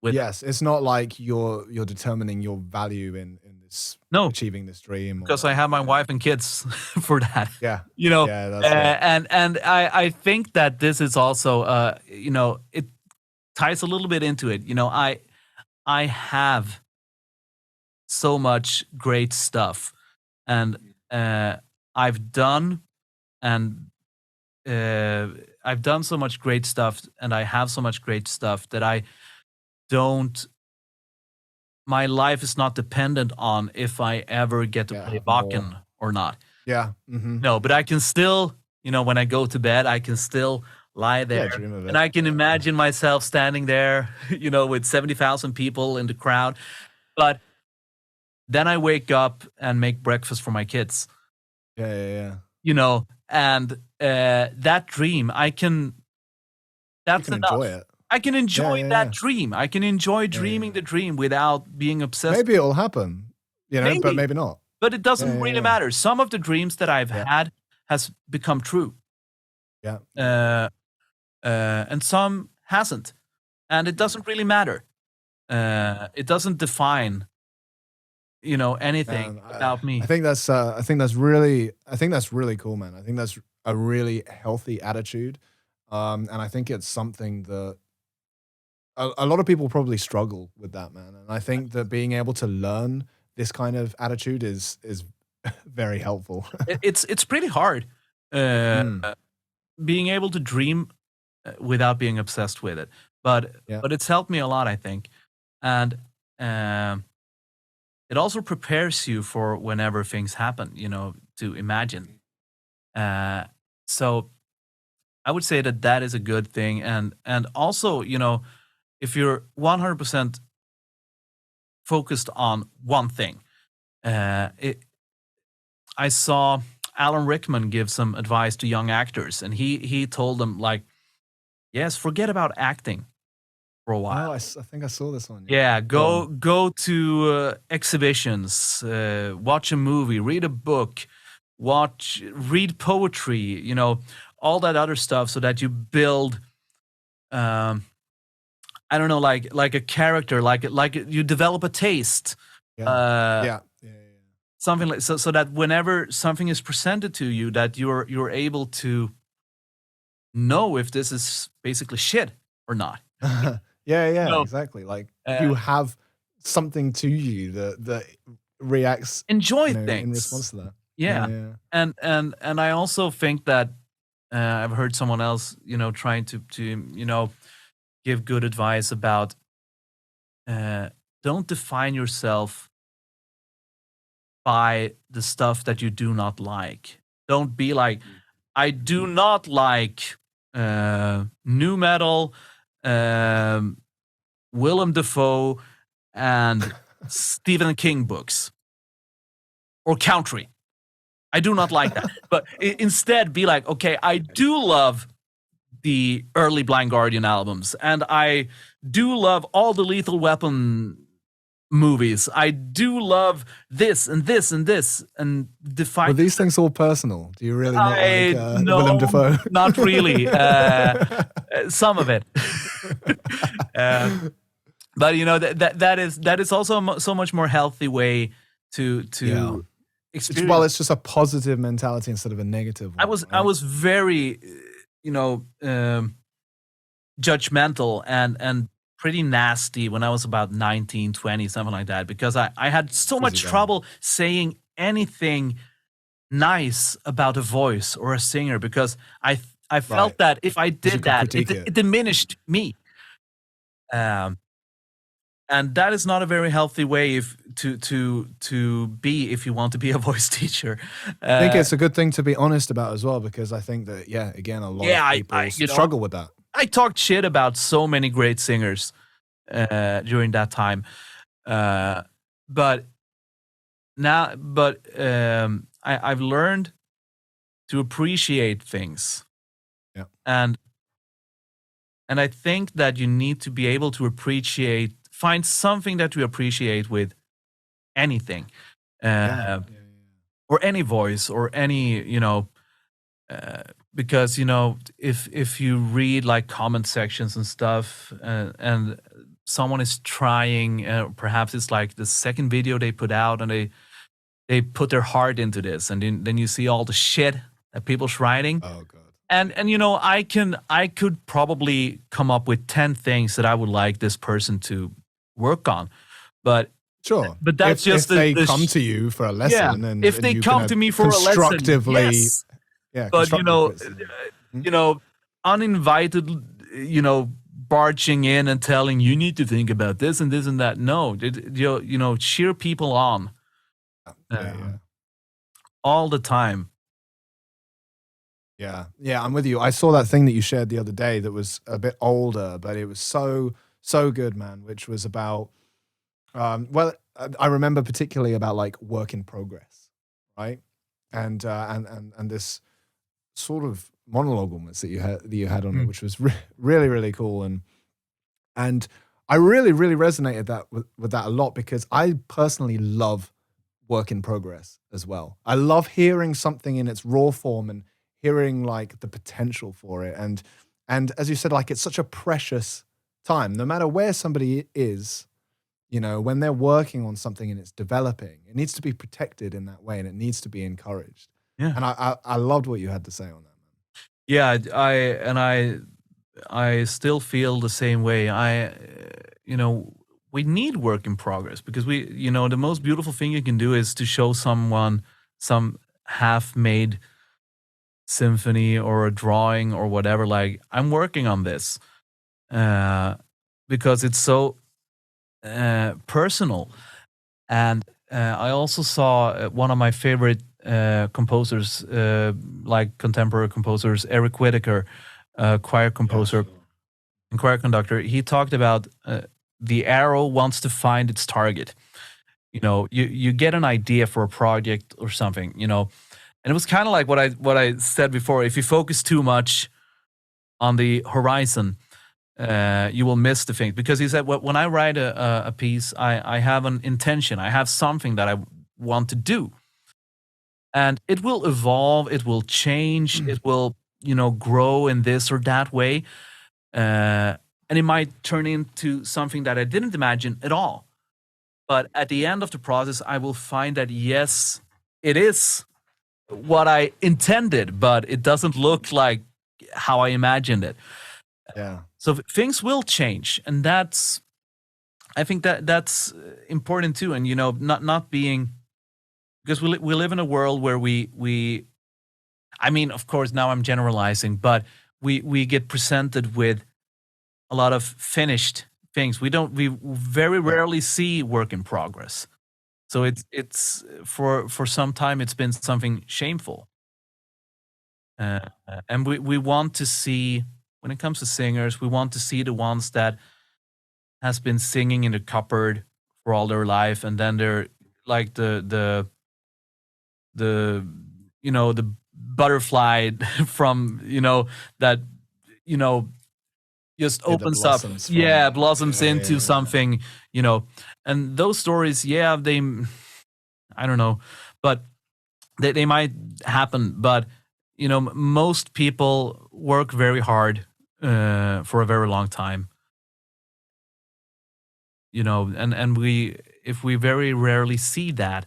[SPEAKER 2] with.
[SPEAKER 1] Yes, it's not like you're determining your value in this achieving this dream.
[SPEAKER 2] Because I have my wife and kids for that.
[SPEAKER 1] Yeah,
[SPEAKER 2] yeah,
[SPEAKER 1] that's right.
[SPEAKER 2] And I think that this is also it ties a little bit into it. I have so much great stuff, and I've done so much great stuff, and I have so much great stuff that my life is not dependent on if I ever get to play Bakken or not.
[SPEAKER 1] Yeah. Mm-hmm.
[SPEAKER 2] No, but I can still, when I go to bed, I can still lie there,
[SPEAKER 1] dream of it.
[SPEAKER 2] And I can imagine myself standing there, with 70,000 people in the crowd. But then I wake up and make breakfast for my kids.
[SPEAKER 1] Yeah.
[SPEAKER 2] And that dream, that's enough.
[SPEAKER 1] Enjoy it.
[SPEAKER 2] I can enjoy that dream. I can enjoy dreaming the dream without being obsessed.
[SPEAKER 1] Maybe it'll happen, but maybe not.
[SPEAKER 2] But it doesn't really matter. Some of the dreams that I've had has become true.
[SPEAKER 1] Yeah.
[SPEAKER 2] And some hasn't. And it doesn't really matter. It doesn't define anything about me.
[SPEAKER 1] I think that's really cool, man. I think that's a really healthy attitude. And I think it's something that a lot of people probably struggle with that, man. And I think that being able to learn this kind of attitude is very helpful.
[SPEAKER 2] It's pretty hard being able to dream without being obsessed with it. But it's helped me a lot, I think. And it also prepares you for whenever things happen, to imagine. So I would say that is a good thing. And also, if you're 100% focused on one thing, I saw Alan Rickman give some advice to young actors, and he told them, like, yes, forget about acting for a while.
[SPEAKER 1] Oh, I think I saw this one.
[SPEAKER 2] Yeah, go to exhibitions, watch a movie, read a book, read poetry, all that other stuff, so that you build, I don't know, like a character, like you develop a taste.
[SPEAKER 1] Yeah.
[SPEAKER 2] Something like so that whenever something is presented to you, that you're able to know if this is basically shit or not.
[SPEAKER 1] Exactly. Like you have something to you that reacts,
[SPEAKER 2] enjoy things
[SPEAKER 1] in response to that.
[SPEAKER 2] Yeah. And I also think that I've heard someone else, trying to give good advice about don't define yourself by the stuff that you do not like. Don't be like, I do not like new metal, Willem Dafoe, and Stephen King books, or country. I do not like that. But instead be like, okay, I do love the early Blind Guardian albums, and I do love all the Lethal Weapon movies. I do love this and this and this, and define.
[SPEAKER 1] Are these things all personal? Do you really not like
[SPEAKER 2] no,
[SPEAKER 1] Willem Dafoe?
[SPEAKER 2] Not really. Some of it. But that is also so much more healthy way to experience.
[SPEAKER 1] Well, it's just a positive mentality instead of a negative one.
[SPEAKER 2] I was very judgmental and pretty nasty when I was about 19, 20, something like that, because I had so much trouble saying anything nice about a voice or a singer, because I felt that if I did that, it diminished me. And and that is not a very healthy way to be if you want to be a voice teacher.
[SPEAKER 1] I think it's a good thing to be honest about as well, because I think that, again, a lot of people struggle with that.
[SPEAKER 2] I talked shit about so many great singers during that time, but I've learned to appreciate things, and I think that you need to be able to find something that you appreciate with anything, or any voice, or any, because, if you read like comment sections and stuff, and someone is trying, perhaps it's like the second video they put out, and they put their heart into this, and then you see all the shit that people's writing.
[SPEAKER 1] Oh god.
[SPEAKER 2] And I could probably come up with 10 things that I would like this person to work on, but
[SPEAKER 1] sure.
[SPEAKER 2] But that's
[SPEAKER 1] if they come to you for a lesson, and
[SPEAKER 2] if they come to me for a lesson,
[SPEAKER 1] constructively,
[SPEAKER 2] yes. But uninvited, barging in and telling you need to think about this and this and that. No, cheer people on, all the time.
[SPEAKER 1] Yeah, I'm with you. I saw that thing that you shared the other day that was a bit older, but it was so good, man. Which was about, I remember particularly about like work in progress, right? And this sort of monologue almost that you had on it, which was really, really cool, and I really, really resonated with that a lot, because I personally love work in progress as well. I love hearing something in its raw form and hearing like the potential for it, and as you said, like it's such a precious time, no matter where somebody is, when they're working on something and it's developing, it needs to be protected in that way, and it needs to be encouraged.
[SPEAKER 2] Yeah.
[SPEAKER 1] And I loved what you had to say on that, man.
[SPEAKER 2] Yeah, I still feel the same way. We need work in progress, because the most beautiful thing you can do is to show someone some half-made symphony or a drawing or whatever, like, I'm working on this, because it's so personal. And I also saw one of my favorite composers, like contemporary composers, Eric Whittaker, choir composer and choir conductor. He talked about the arrow wants to find its target. You get an idea for a project or something, and it was kind of like what I said before. If you focus too much on the horizon, you will miss the thing. Because he said, when I write a piece, I have an intention. I have something that I want to do. And it will evolve, it will change, it will, grow in this or that way. And it might turn into something that I didn't imagine at all. But at the end of the process, I will find that, yes, it is what I intended, but it doesn't look like how I imagined it.
[SPEAKER 1] Yeah.
[SPEAKER 2] So things will change, and I think that's important too. And not being, because we live in a world where we I mean, of course, now I'm generalizing, but we get presented with a lot of finished things. We very rarely see work in progress. So it's for some time it's been something shameful, and we want to see, when it comes to singers, we want to see the ones that has been singing in the cupboard for all their life, and then they're like the butterfly from that just opens up, blossoms into something, and those stories, they, I don't know, but they might happen, but most people work very hard for a very long time, and if we very rarely see that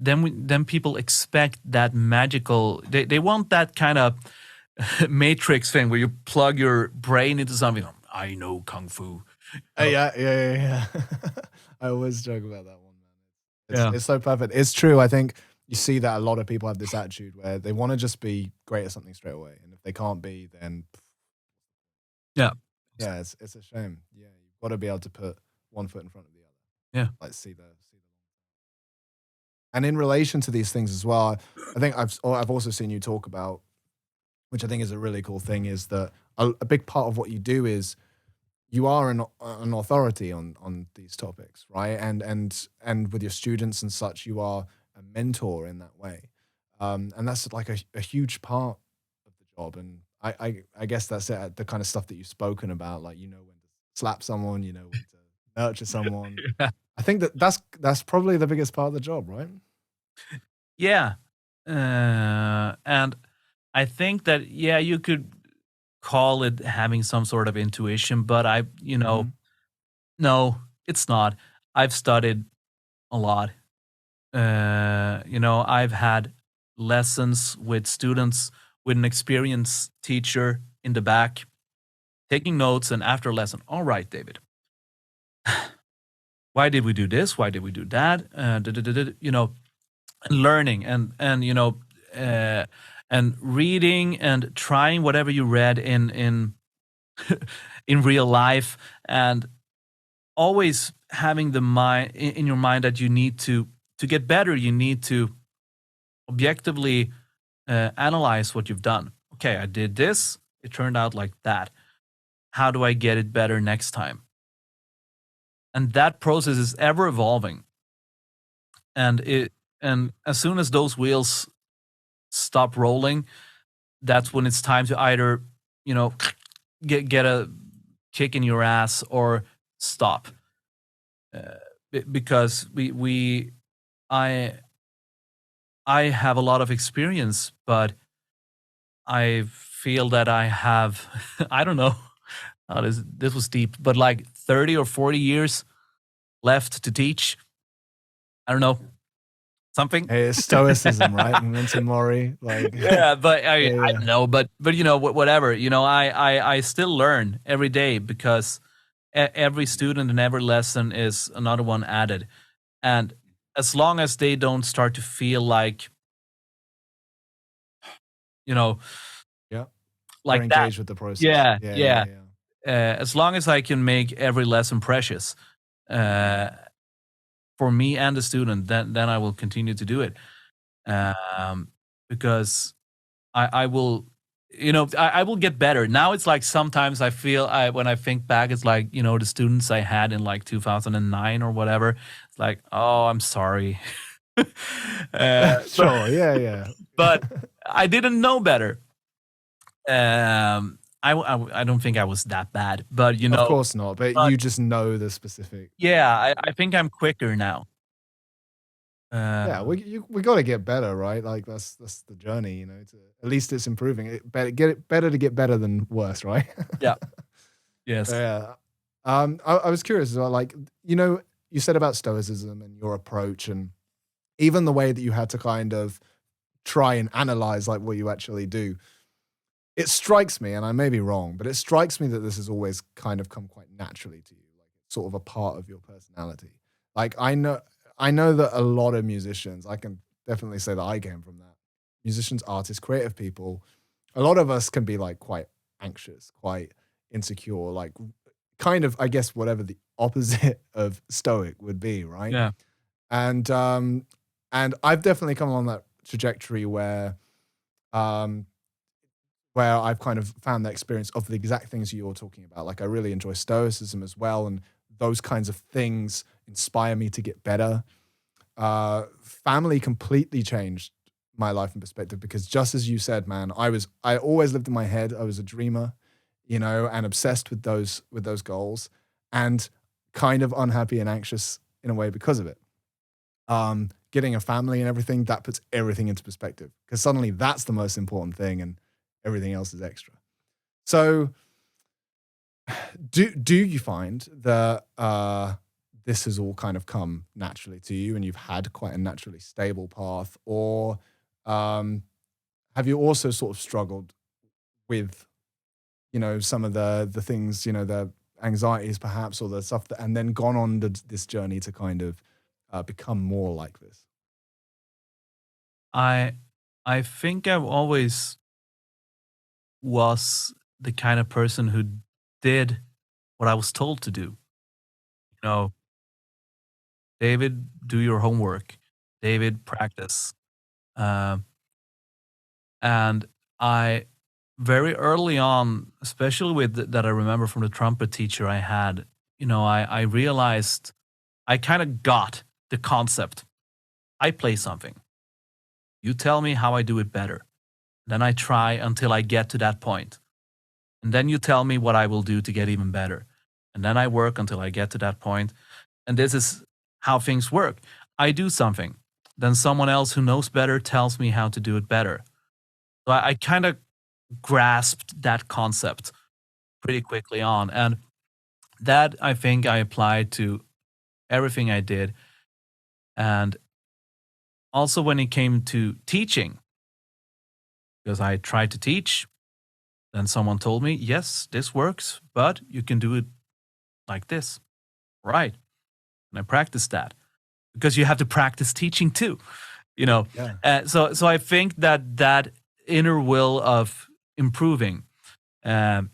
[SPEAKER 2] then people expect that magical, they want that kind of Matrix thing where you plug your brain into something. I know Kung Fu.
[SPEAKER 1] Yeah. I always joke about that one, man. It's so perfect. It's true. I think you see that a lot of people have this attitude where they want to just be great at something straight away, and if they can't be, then Yeah, it's a shame. Yeah, you've got to be able to put one foot in front of the other.
[SPEAKER 2] Yeah.
[SPEAKER 1] Like see the. And in relation to these things as well, I think I've also seen you talk about, which I think is a really cool thing, is that a big part of what you do is you are an authority on these topics, right? And with your students and such, you are a mentor in that way, and that's like a huge part of the job. And I guess that's it, the kind of stuff that you've spoken about, like you know when to slap someone, you know when to nurture someone.
[SPEAKER 2] Yeah.
[SPEAKER 1] I think that's probably the biggest part of the job, right?
[SPEAKER 2] Yeah. And I think that, yeah, you could call it having some sort of intuition, but
[SPEAKER 1] Mhm.
[SPEAKER 2] no, it's not. I've studied a lot. I've had lessons with students with an experienced teacher in the back taking notes, and after a lesson, all right, David, why did we do this? Why did we do that? And learning uh, and reading and trying whatever you read in in real life, and always having the mind in your mind that you need to get better. You need to objectively analyze what you've done. Okay, I did this. It turned out like that. How do I get it better next time? And that process is ever evolving. And as soon as those wheels stop rolling, that's when it's time to either, you know, get a kick in your ass or stop. Because I I have a lot of experience, but I feel that I have I don't know. This was deep, but like 30 or 40 years left to teach. I don't know, something.
[SPEAKER 1] Hey, it's stoicism, right? Memento mori, like
[SPEAKER 2] Yeah, but
[SPEAKER 1] yeah,
[SPEAKER 2] I
[SPEAKER 1] yeah.
[SPEAKER 2] don't know, but whatever. I still learn every day because every student and every lesson is another one added. And as long as they don't start to feel you know,
[SPEAKER 1] Yeah. They're
[SPEAKER 2] like that.
[SPEAKER 1] engaged with the process.
[SPEAKER 2] Yeah,
[SPEAKER 1] Yeah, yeah,
[SPEAKER 2] yeah.
[SPEAKER 1] yeah.
[SPEAKER 2] As long as I can make every lesson precious, uh, for me and the student, then I will continue to do it. Um, because I will, I will get better. Now it's like sometimes I feel when I think back, it's like, the students I had in like 2009 or whatever. It's like, oh, I'm sorry. But,
[SPEAKER 1] Sure, yeah, yeah.
[SPEAKER 2] but I didn't know better. I don't think I was that bad, but
[SPEAKER 1] Of course not, but
[SPEAKER 2] but
[SPEAKER 1] you just know the specific.
[SPEAKER 2] yeah, I think I'm quicker now.
[SPEAKER 1] Yeah,
[SPEAKER 2] Um,
[SPEAKER 1] we gotta get better, right? Like, that's the journey, to at least it's improving. Get it better to get better than worse, right?
[SPEAKER 2] yeah, yes.
[SPEAKER 1] Yeah. I was curious as well, like, you said about stoicism and your approach and even the way that you had to kind of try and analyze, like, what you actually do. It strikes me, and I may be wrong, but it strikes me that this has always kind of come quite naturally to you, like it's sort of a part of your personality. Like I know that a lot of musicians, I can definitely say that I came from that. Musicians, artists, creative people, a lot of us can be like quite anxious, quite insecure, like kind of, I guess, whatever the opposite of stoic would be, right?
[SPEAKER 2] Yeah.
[SPEAKER 1] And and I've definitely come along that trajectory um where I've kind of found that experience of the exact things you're talking about. Like I really enjoy stoicism as well, and those kinds of things inspire me to get better. Family completely changed my life and perspective because just as you said, man, I always lived in my head. I was a dreamer, and obsessed with those goals, and kind of unhappy and anxious in a way because of it. Getting a family and everything, that puts everything into perspective because suddenly that's the most important thing and everything else is extra. So do you find that this has all kind of come naturally to you and you've had quite a naturally stable path, or um, have you also sort of struggled with some of the things, the anxieties perhaps, or the stuff that, and then gone on this journey to kind of become more like this?
[SPEAKER 2] I I think I've always was the kind of person who did what I was told to do. You know, David, do your homework. David, practice. And I very early on, especially with that I remember from the trumpet teacher I had, I realized I kind of got the concept. I play something. You tell me how I do it better. Then I try until I get to that point. And then you tell me what I will do to get even better. And then I work until I get to that point. And this is how things work. I do something. Then someone else who knows better tells me how to do it better. So I kind of grasped that concept pretty quickly on. And that, I think, I applied to everything I did. And also when it came to teaching, because I tried to teach, then someone told me, yes, this works, but you can do it like this. Right. And I practiced that because you have to practice teaching too, Yeah. So I think that inner will of improving. And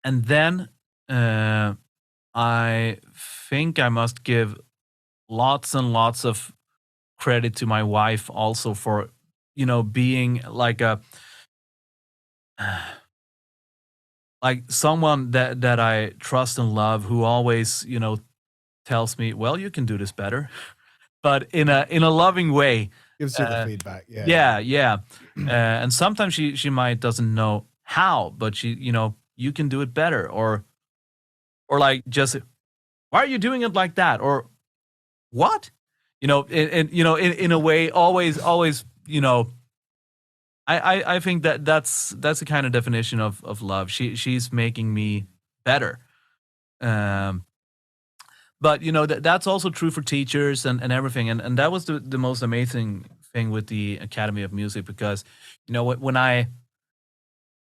[SPEAKER 2] then I think I must give lots and lots of credit to my wife also for, being like someone that I trust and love, who always, tells me, well, you can do this better, but in a loving way.
[SPEAKER 1] Gives you the feedback. Yeah.
[SPEAKER 2] And sometimes she might doesn't know how, but she, you can do it better, or like, just, why are you doing it like that? Or what? In a way, always, I think that's the kind of definition of love. She's making me better. But that's also true for teachers and everything. And that was the most amazing thing with the Academy of Music, because when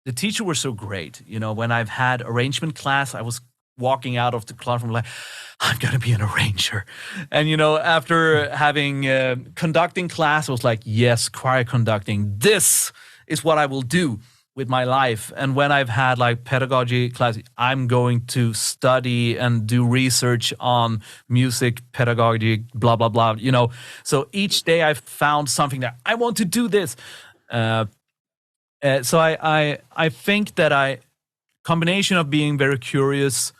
[SPEAKER 2] the teacher was so great. When I've had arrangement class, I was walking out of the classroom like, I'm gonna be an arranger. And after having conducting class, I was like, yes, choir conducting, this is what I will do with my life. And when I've had like pedagogy class, I'm going to study and do research on music pedagogy, blah blah blah. So each day I found something that I want to do this. So I think that combination of being very curious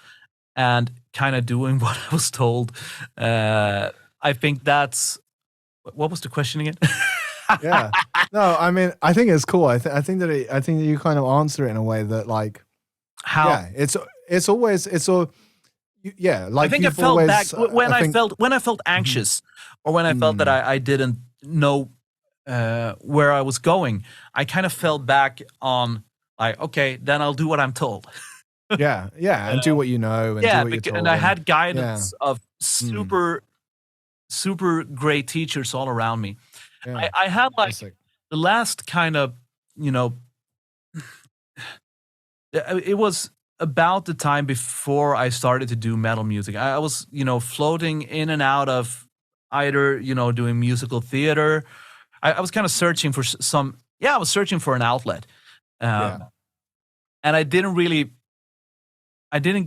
[SPEAKER 2] and kind of doing what I was told. I think that's, what was the question again?
[SPEAKER 1] Yeah. No, I mean, I think it's cool. I think that you kind of answer it in a way that, like,
[SPEAKER 2] how?
[SPEAKER 1] Yeah, it's always yeah. Like,
[SPEAKER 2] I think I felt back when I felt anxious, or when I felt that I didn't know where I was going. I kind of fell back on, like, okay, then I'll do what I'm told.
[SPEAKER 1] Yeah, and do what you know, and do what you're told.
[SPEAKER 2] And I had guidance of super great teachers all around me. Yeah. I had like the last kind of, it was about the time before I started to do metal music. I was, floating in and out of either, doing musical theater. I was kind of searching for I was searching for an outlet. And I didn't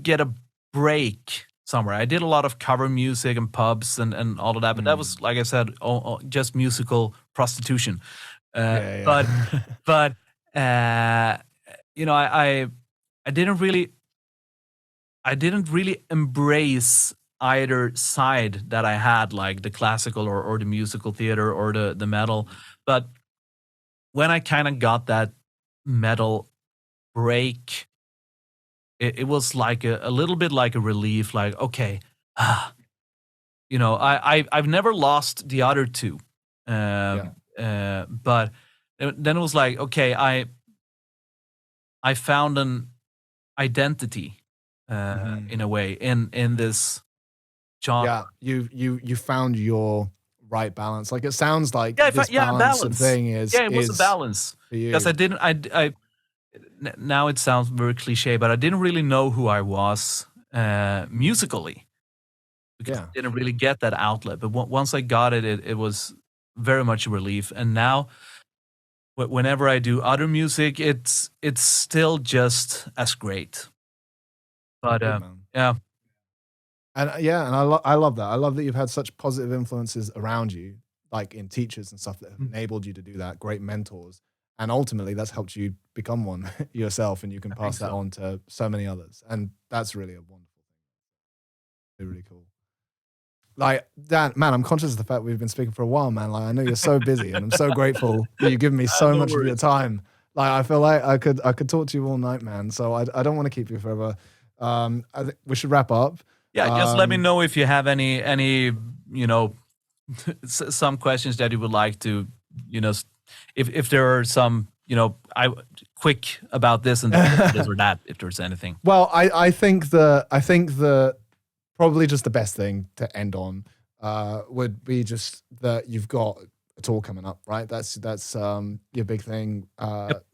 [SPEAKER 2] get a break somewhere. I did a lot of cover music and pubs and all of that, but that was, like I said, just musical prostitution. But I didn't really embrace either side that I had, like the classical or the musical theater or the metal. But when I kind of got that metal break, it was like a little bit like a relief, like, okay, I've never lost the other two. But then it was like, okay, I found an identity in a way in this genre.
[SPEAKER 1] Yeah, you found your right balance. Like, it sounds like this balance thing is.
[SPEAKER 2] Yeah, it was a balance, because I now it sounds very cliche, but I didn't really know who I was musically, because I didn't really get that outlet. But once I got it, it was very much a relief. And now, whenever I do other music, it's still just as great. But
[SPEAKER 1] Good, man.
[SPEAKER 2] yeah,
[SPEAKER 1] And and I love that. I love that you've had such positive influences around you, like in teachers and stuff that have enabled you to do that. Great mentors, and ultimately that's helped you become one yourself, and you can
[SPEAKER 2] I think
[SPEAKER 1] pass that
[SPEAKER 2] so.
[SPEAKER 1] on to so many others. And that's really a wonderful thing. Really cool. Like Dan, man, I'm conscious of the fact we've been speaking for a while, man. Like I know you're so busy, and I'm so grateful that you've given me so
[SPEAKER 2] No
[SPEAKER 1] much of your
[SPEAKER 2] worries.
[SPEAKER 1] time. Like I feel like I could talk to you all night, man. So I don't want to keep you forever. I think we should wrap up.
[SPEAKER 2] Yeah, just let me know if you have any some questions that you would like to, if there are some, I quick about this and this or that, if there's anything.
[SPEAKER 1] Well, I think the probably just the best thing to end on would be just that you've got a tour coming up, right? That's your big thing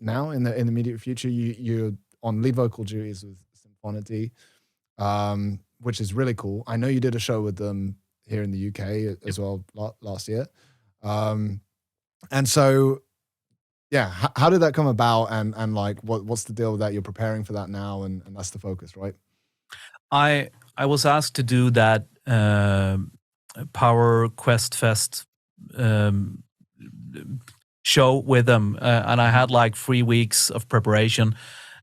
[SPEAKER 1] now in the immediate future. You're on lead vocal duties with Symphonity, which is really cool. I know you did a show with them here in the UK as well last year, and so yeah, how did that come about? And like what's the deal with that? You're preparing for that now, and that's the focus, right?
[SPEAKER 2] I was asked to do that Power Quest Fest show with them, and I had like 3 weeks of preparation.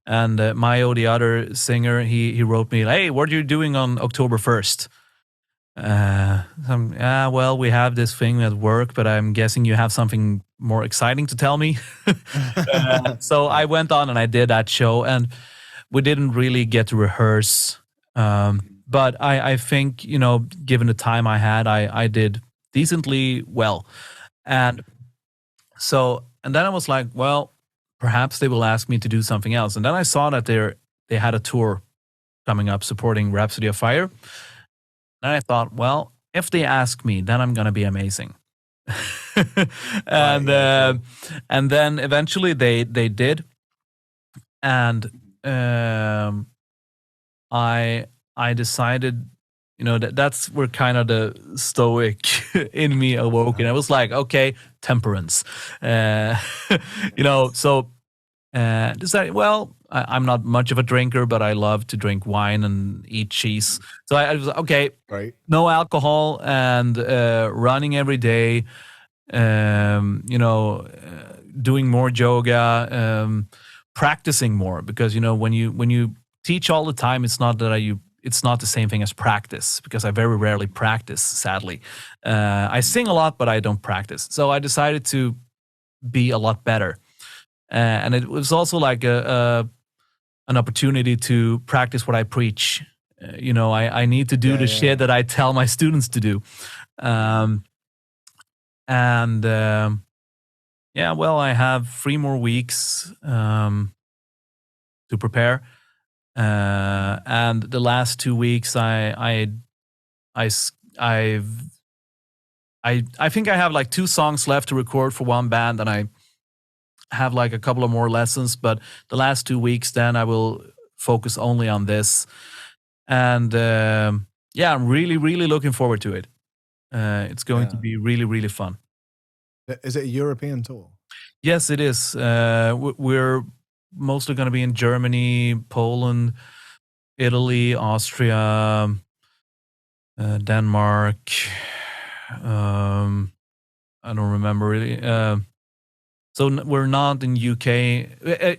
[SPEAKER 2] And Mayo, the other singer, he wrote me, "Hey, what are you doing on October 1st?" Well, we have this thing at work, but I'm guessing you have something more exciting to tell me. So I went on and I did that show, and we didn't really get to rehearse. But I think, given the time I had, I did decently well. And then I was like, well, perhaps they will ask me to do something else. And then I saw that they had a tour coming up supporting Rhapsody of Fire. And I thought, well, if they ask me, then I'm going to be amazing. And then eventually they did. And I decided, that's where kind of the stoic in me awoke. And I was like, okay, temperance. So decided, well, I'm not much of a drinker, but I love to drink wine and eat cheese. So I was like, okay,
[SPEAKER 1] Right.
[SPEAKER 2] no alcohol and running every day, doing more yoga, practicing more, because when you teach all the time, it's not the same thing as practice, because I very rarely practice, sadly. I sing a lot, but I don't practice. So I decided to be a lot better. And it was also like an opportunity to practice what I preach. I need to do the shit that I tell my students to do. Well, I have 3 more weeks to prepare. And the last 2 weeks, I think I have like 2 songs left to record for one band, and I have like a couple of more lessons. But the last 2 weeks, then I will focus only on this. And I'm really, really looking forward to it. It's going to be really, really fun.
[SPEAKER 1] Is it a European tour?
[SPEAKER 2] Yes, it is. We're mostly going to be in Germany, Poland, Italy, Austria, Denmark. I don't remember really. So we're not in UK.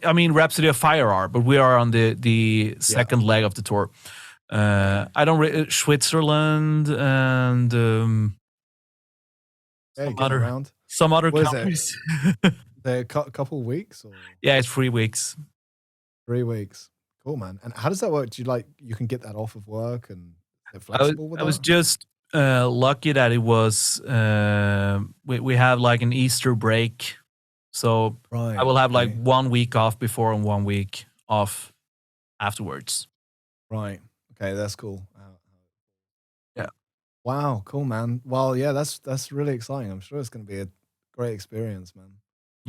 [SPEAKER 2] I mean, Rhapsody of Fire are, but we are on the second leg of the tour. I don't Switzerland and some other countries.
[SPEAKER 1] They're a couple weeks, or?
[SPEAKER 2] Yeah, it's 3 weeks.
[SPEAKER 1] 3 weeks. Cool, man. And how does that work? Do you can get that off of work, and they're flexible with that?
[SPEAKER 2] I was just lucky that it was we have like an Easter break, so I will have like 1 week off before and 1 week off afterwards.
[SPEAKER 1] Right. Okay, that's cool.
[SPEAKER 2] Yeah.
[SPEAKER 1] Wow, cool, man. Well, yeah, that's really exciting. I'm sure it's going to be a great experience, man.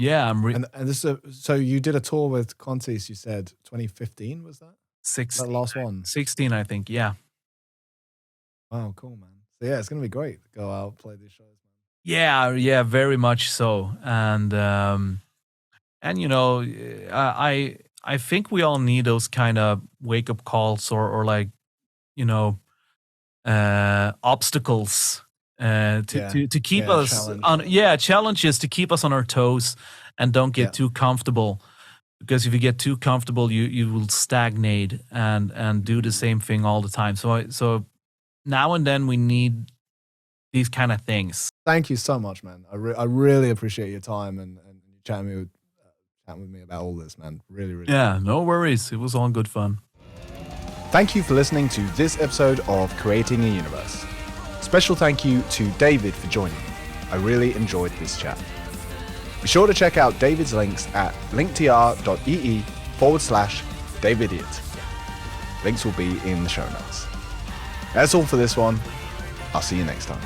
[SPEAKER 2] Yeah,
[SPEAKER 1] and this so you did a tour with Contis, you said 2015, was that?
[SPEAKER 2] 16.
[SPEAKER 1] That last one.
[SPEAKER 2] 16, I think. Yeah.
[SPEAKER 1] Wow, cool, man. So yeah, it's gonna be great to go out, play these shows, man. Yeah,
[SPEAKER 2] very much so. And I think we all need those kind of wake up calls or like, you know, obstacles to keep us on challenges to keep us on our toes and don't get too comfortable, because if you get too comfortable you will stagnate and do the same thing all the time. So now and then we need these kind of things.
[SPEAKER 1] Thank you so much, man. I really appreciate your time and chatting with me about all this, man. Really
[SPEAKER 2] no worries, it was all good fun.
[SPEAKER 1] Thank you for listening to this episode of Creating a Universe. Special thank you to David for joining me. I really enjoyed this chat. Be sure to check out David's links at linktr.ee/Davidiot. Links will be in the show notes. That's all for this one. I'll see you next time.